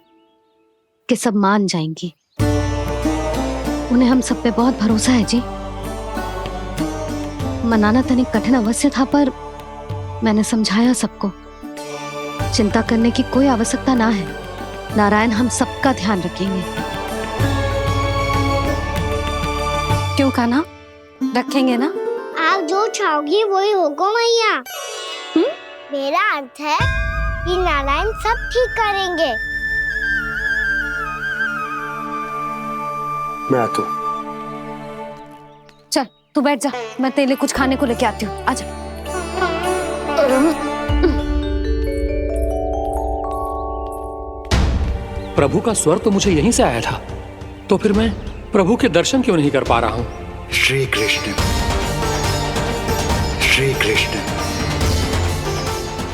कि सब मान जाएंगी। उन्हें हम सब पे बहुत भरोसा है जी। मनाना तनिक कठिन अवश्य था, पर मैंने समझाया सबको। चिंता करने की कोई आवश्यकता ना है, नारायण हम सबका ध्यान रखेंगे। क्यों कान्हा, रखेंगे ना? आप जो चाहोगी वही होगा मैया। मेरा अर्थ है कि नारायण सब ठीक करेंगे। मैं आता हूँ। चल तू बैठ जा, मैं तेरे लिए कुछ खाने को लेके आती हूँ। आजा। प्रभु का स्वर तो मुझे यहीं से आया था, तो फिर मैं प्रभु के दर्शन क्यों नहीं कर पा रहा हूँ? श्री कृष्ण श्री कृष्ण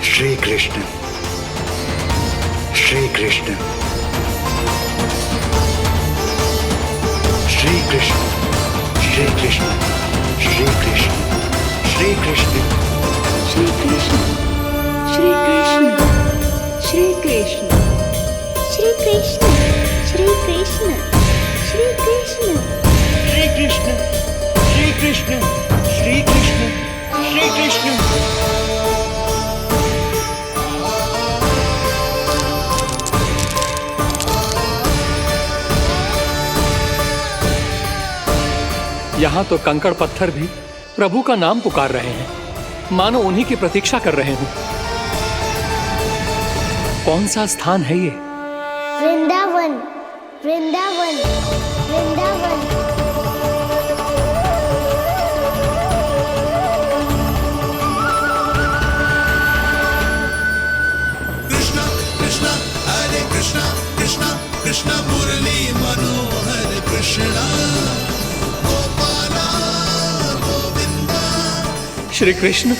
श्री कृष्ण श्री कृष्ण श्री कृष्ण श्री कृष्ण श्री कृष्ण श्री कृष्ण श्री कृष्ण श्री कृष्ण श्री कृष्ण श्री कृष्ण श्री कृष्ण श्री कृष्ण श्री कृष्ण श्री कृष्ण श्री कृष्ण श्री कृष्ण। यहाँ तो कंकड़ पत्थर भी प्रभु का नाम पुकार रहे हैं, मानो उन्हीं की प्रतीक्षा कर रहे हो। कौन सा स्थान है ये? वृंदावन वृंदावन वृंदावन। कृष्णा कृष्णा हरे कृष्णा कृष्णा कृष्णा मुरली मनोहर कृष्णा गोपाला गोविंदा श्री कृष्ण।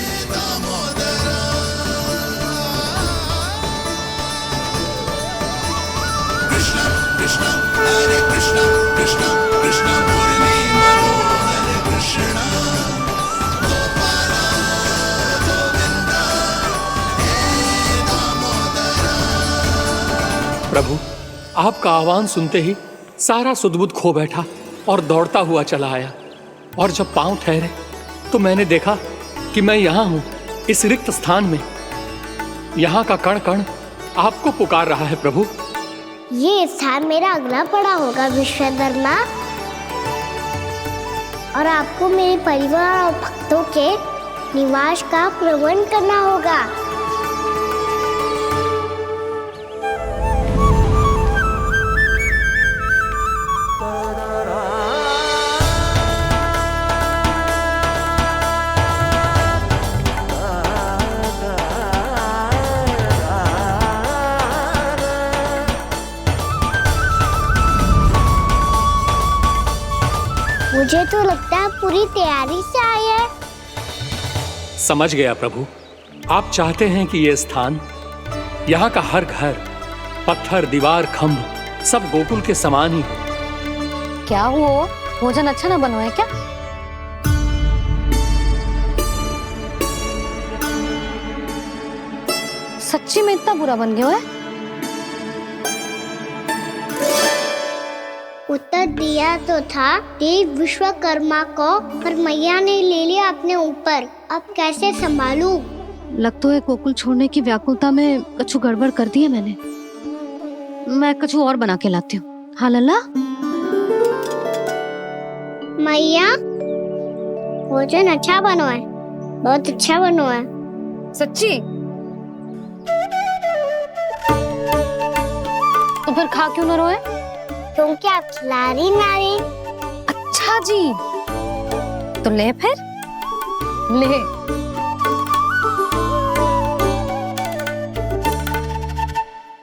कृष्णा कृष्णा हरे कृष्णा कृष्णा कृष्णा मुरली मनोहर कृष्णा गोपाला गोविंदा हे दामोदरा। प्रभु, आपका आह्वान सुनते ही सारा सुध-बुध खो बैठा और दौड़ता हुआ चला आया। और जब पांव ठहरे तो मैंने देखा कि मैं यहाँ हूँ, इस रिक्त स्थान में। यहाँ का कण कण आपको पुकार रहा है प्रभु। ये स्थान मेरा अगला पड़ा होगा विश्वकर्मा, और आपको मेरे परिवार और भक्तों के निवास का प्रबंध करना होगा। मुझे तो लगता है पूरी तैयारी से आए हैं। समझ गया प्रभु, आप चाहते हैं कि ये स्थान, यहाँ का हर घर, पत्थर, दीवार, खम्भ सब गोकुल के समान ही हो। क्या हुआ? भोजन अच्छा ना बनो है क्या? सच्ची में इतना बुरा बन गया है? उत्तर दिया तो था देव विश्वकर्मा को, पर मैया ने ले लिया अपने ऊपर। अब कैसे संभालूं? लग तो है गोकुल छोड़ने की व्याकुलता में कछु गड़बड़ कर दी है मैंने। मैं कछु और बना के लाती हूँ। हाँ लल्ला? मैया, भोजन अच्छा बनो है, बहुत अच्छा बनो है। सच्ची? तो फिर खा क्यों न रोए? क्योंकि आप खिलाड़ी नारी। अच्छा जी, तो ले फिर ले।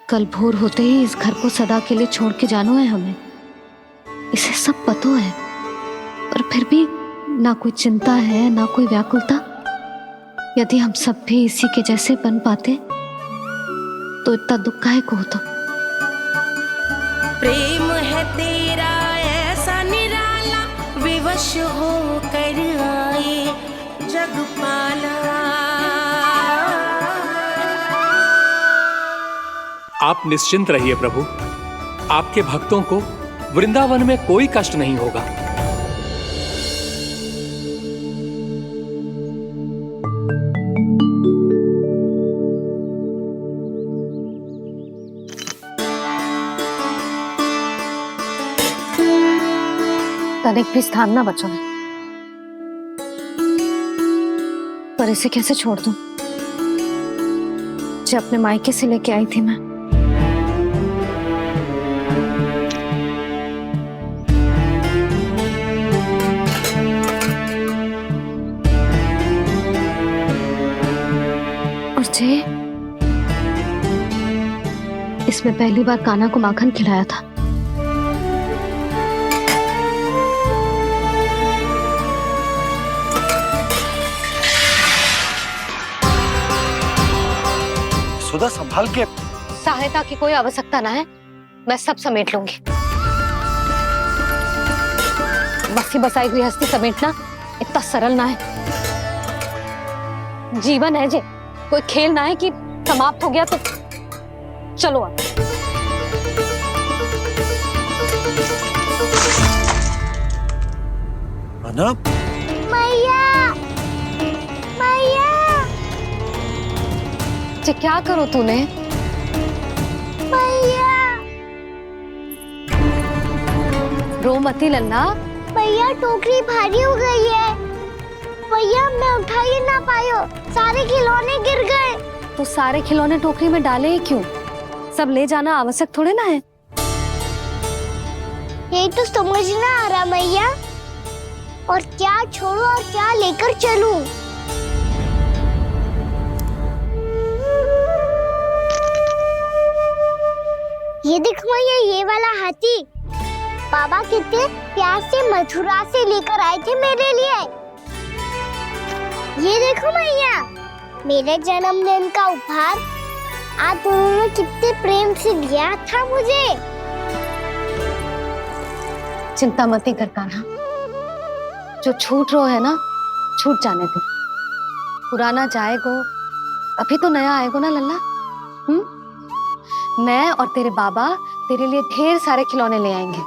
कल भोर होते ही इस घर को सदा के लिए छोड़ के जाना है हमें। इसे सब पता है, पर फिर भी ना कोई चिंता है ना कोई व्याकुलता। यदि हम सब भी इसी के जैसे बन पाते तो इतना दुख काहे को होता। प्रेम है तेरा ऐसा निराला, विवश हो कर आए जगपाला। आप निश्चिंत रहिए प्रभु, आपके भक्तों को वृंदावन में कोई कष्ट नहीं होगा। तनिक भी स्थान ना बचो है, पर इसे कैसे छोड़ दूं? जो अपने मायके से लेके आई थी मैं। और जे इसमें पहली बार कान्हा को माखन खिलाया था। सुधा संभाल के। सहायता की कोई आवश्यकता ना है, मैं सब समेट लूंगी। बसी बसाई गृहस्थी समेटना इतना सरल ना है। जीवन है जे, कोई खेल ना है कि समाप्त हो गया तो चलो अब। अनब, मैया, मैया, जे क्या करो तूने? मैया, रो मती लल्ला। भैया टोकरी भारी हो गई है। भैया मैं उठा ही ना पायो, सारे खिलौने गिर गए। तो सारे खिलौने टोकरी में डाले ही क्यों? सब ले जाना आवश्यक थोड़े ना है। यही तो समझ ना आ रहा मैया, और क्या छोड़ो और क्या लेकर चलूं? ये देखो मैया, ये वाला हाथी बाबा कितने प्यार से मथुरा से लेकर आए थे मेरे लिए। ये देखो मैया, मेरे जन्मदिन का उपहार आज उन्होंने कितने प्रेम से दिया था मुझे। चिंता मती करता ना, जो छूट रो है ना, छूट जाने दे। पुराना जाएगो, अभी तो नया आएगो ना लल्ला। मैं और तेरे बाबा तेरे लिए ढेर सारे खिलौने ले आएंगे।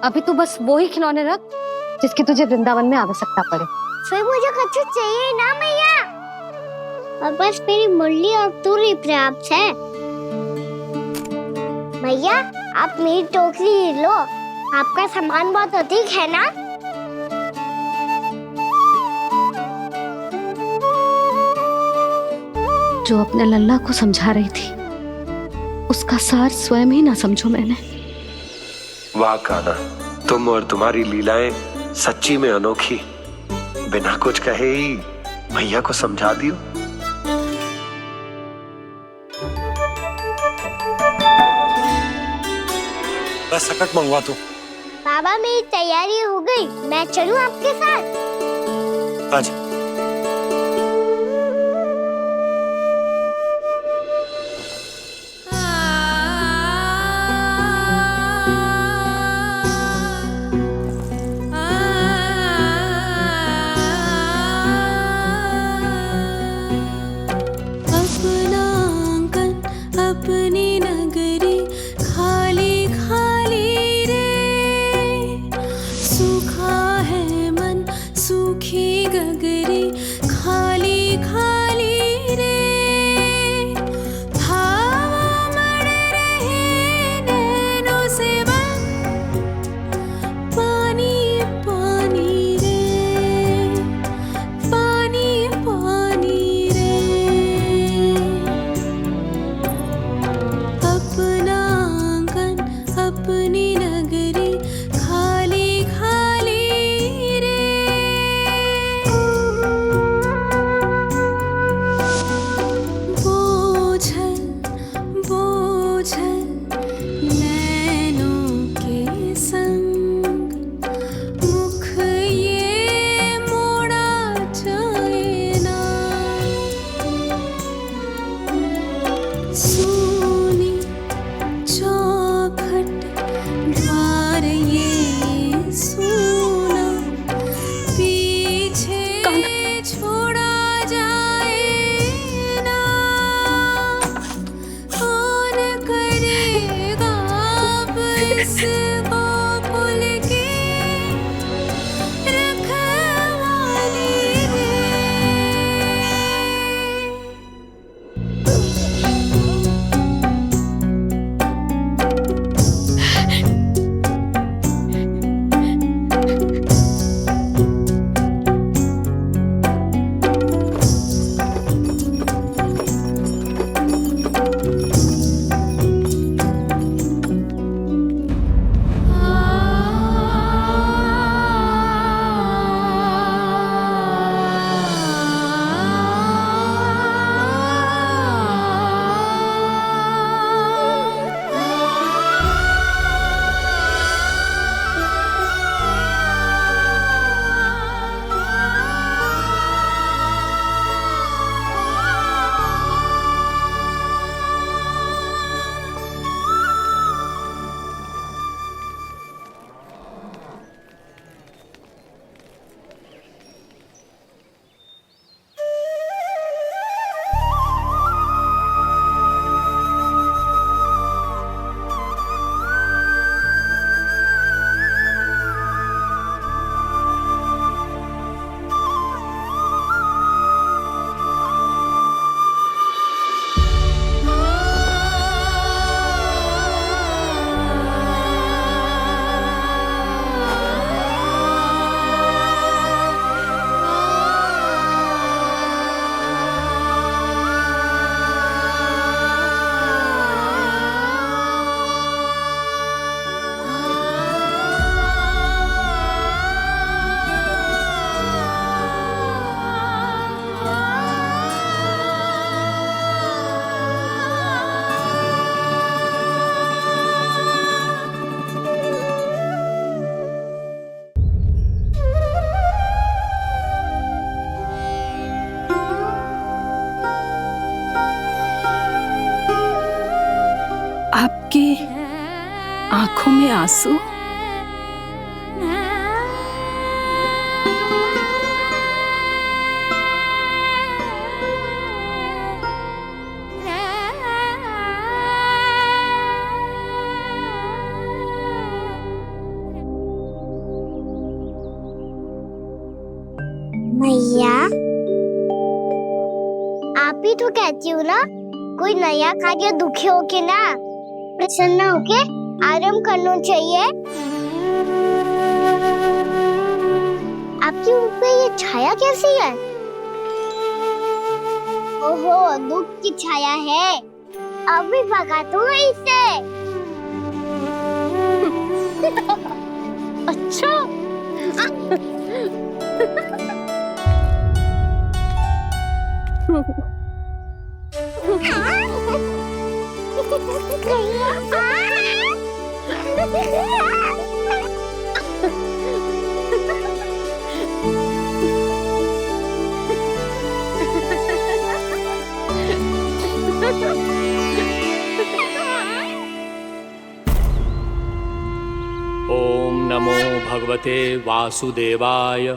अभी तू बस वो ही खिलौने रख जिसकी तुझे वृंदावन में आवश्यकता पड़े। फिर मुझे कुछ चाहिए ना मैया, और बस मेरी मुरली और तुरी पर्याप्त है। भैया आप मेरी टोकरी लो, आपका सामान बहुत अधिक है ना। जो अपने लल्ला को समझा रही थी, उसका सार स्वयं ही ना समझो मैंने। वाह कान्हा, तुम और तुम्हारी लीलाएं सच्ची में अनोखी। बिना कुछ कहे ही भैया को समझा दियो। बस सकट मंगवा दो। बाबा मेरी तैयारी हो गई, मैं चलूं आपके साथ? आजा। अपना आंगन अपनी नगरी खाली खाली रे, सूखा है मन सूखी गगरी खाली खाली रे, भाव मर रहे नैनों से बन पानी पानी रे, पानी पानी रे। अपना आंगन अपनी नगरी खाली खाली रे। बोझल बोझल नैनों के संग मुख ये मोड़ा जाए ना, सोनी चौखट द्वार ये सोना पीछे छोड़ा जाए ना, कौन करेगा अब इस गोकुल की रखवाली रे। आंखों में आंसू। मैया, आप ही तो कहती हो ना, कोई नया कार्य दुखी होके ना प्रसन्न होके आराम करना चाहिए। आपकी मुख पे ये छाया कैसी है? ओहो, दुख की छाया है। अभी भगा दूं इसे। अच्छा। ओम नमो भगवते वासुदेवाय।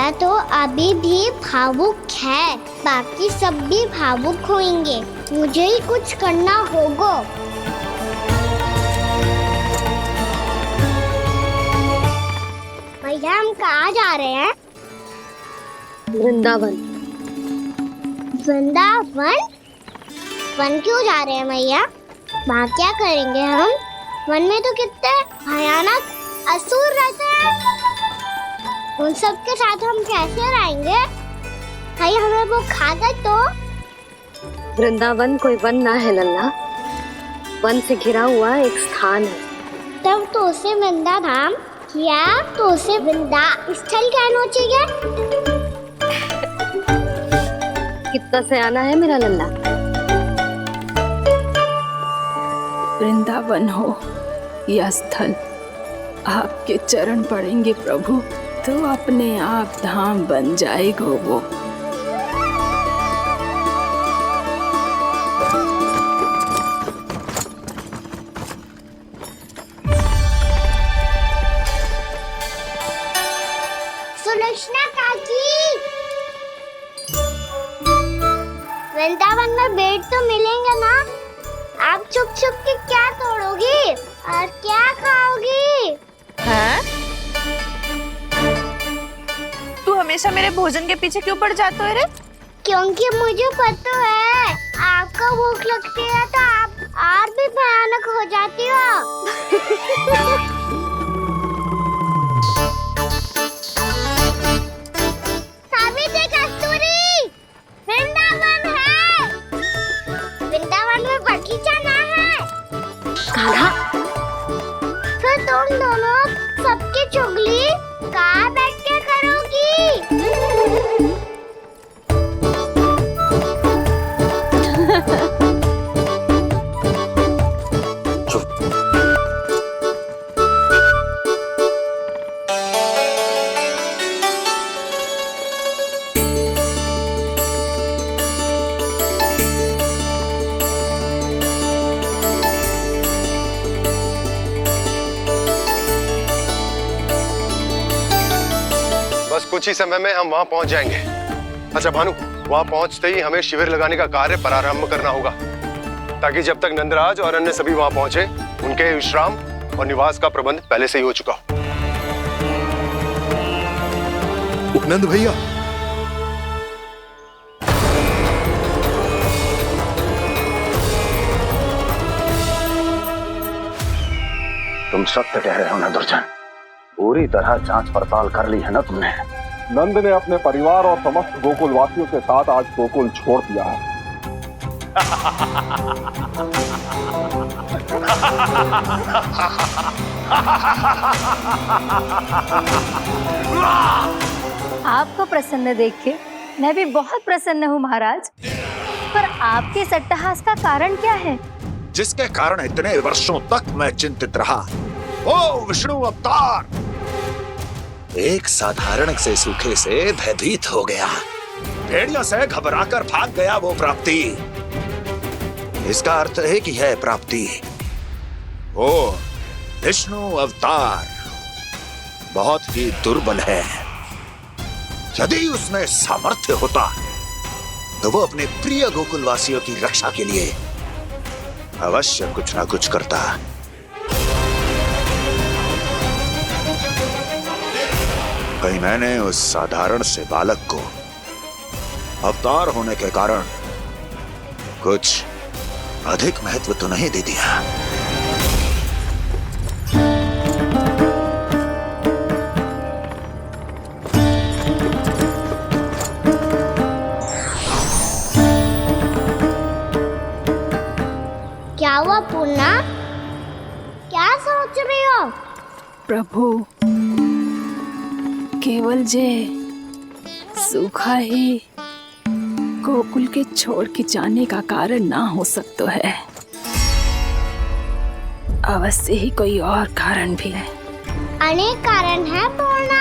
मैया तो अभी भी भावुक है, बाकी सब भी भावुक होंगे। मुझे ही कुछ करना होगा। भैया हम कहाँ जा रहे हैं? वृंदावन। वृंदावन? वन क्यों जा रहे हैं मैया? वहाँ क्या करेंगे हम? वन में तो कितने भयानक असुर रहते हैं। उन सब के साथ हम कैसे रहेंगे? भाई हमें वो खा गए तो? वृंदावन कोई वन ना है लल्ला, वन से घिरा हुआ एक स्थान है। तब तो उसे वृंदा धाम क्या तो उसे वृंदा स्थल कहना चाहिए। कितना सयाना है मेरा लल्ला। वृंदावन हो या स्थल, आपके चरण पड़ेंगे प्रभु तो अपने आप धाम बन जाएगा वो। सुलक्षणा काकी, वृंदावन में बेट तो मिलेंगे ना? आप छुप छुप के क्या तोड़ोगी और क्या खाओगी? हाँ? तू हमेशा मेरे भोजन के पीछे क्यों पड़ जाता है रे? क्योंकि मुझे पता है आपको भूख लगती है तो आप और भी भयानक हो जाती हो। सावित्री, कस्तूरी, वृंदावन है। वृंदावन में बगीचा ना है। कान्हा, फिर तुम दोनों सबकी चुगली कहाँ बैठ के करोगी? बस कुछ ही समय में हम वहां पहुंच जाएंगे। अच्छा भानु, वहां पहुंचते ही हमें शिविर लगाने का कार्य प्रारंभ करना होगा, ताकि जब तक नंदराज और अन्य सभी वहां पहुंचे उनके विश्राम और निवास का प्रबंध पहले से ही हो चुका हो। नंद भैया, तुम सत्य कह रहे हो ना दुर्जन? पूरी तरह जांच पड़ताल कर ली है ना तुमने? नंद ने अपने परिवार और समस्त गोकुल वासियों के साथ आज गोकुल छोड़ दिया है। आपको प्रसन्न देख के मैं भी बहुत प्रसन्न हूँ महाराज। पर आपके इस अट्टहास का कारण क्या है? जिसके कारण इतने वर्षों तक मैं चिंतित रहा। ओ विष्णु अवतार! एक साधारण से सूखे से भयभीत हो गया, भेड़ियों से घबराकर भाग गया वो प्राप्ति। इसका अर्थ है कि है प्राप्ति ओ विष्णु अवतार बहुत ही दुर्बल है। यदि उसमें सामर्थ्य होता तो वो अपने प्रिय गोकुलवासियों की रक्षा के लिए अवश्य कुछ ना कुछ करता। कहीं मैंने उस साधारण से बालक को अवतार होने के कारण कुछ अधिक महत्व तो नहीं दे दिया। क्या हुआ पूर्णा? क्या सोच रही हो? प्रभु, केवल जे सूखा ही गोकुल के छोड़ के जाने का कारण ना हो सकता है, अवश्य ही कोई और कारण भी है। अनेक कारण है पूर्णा।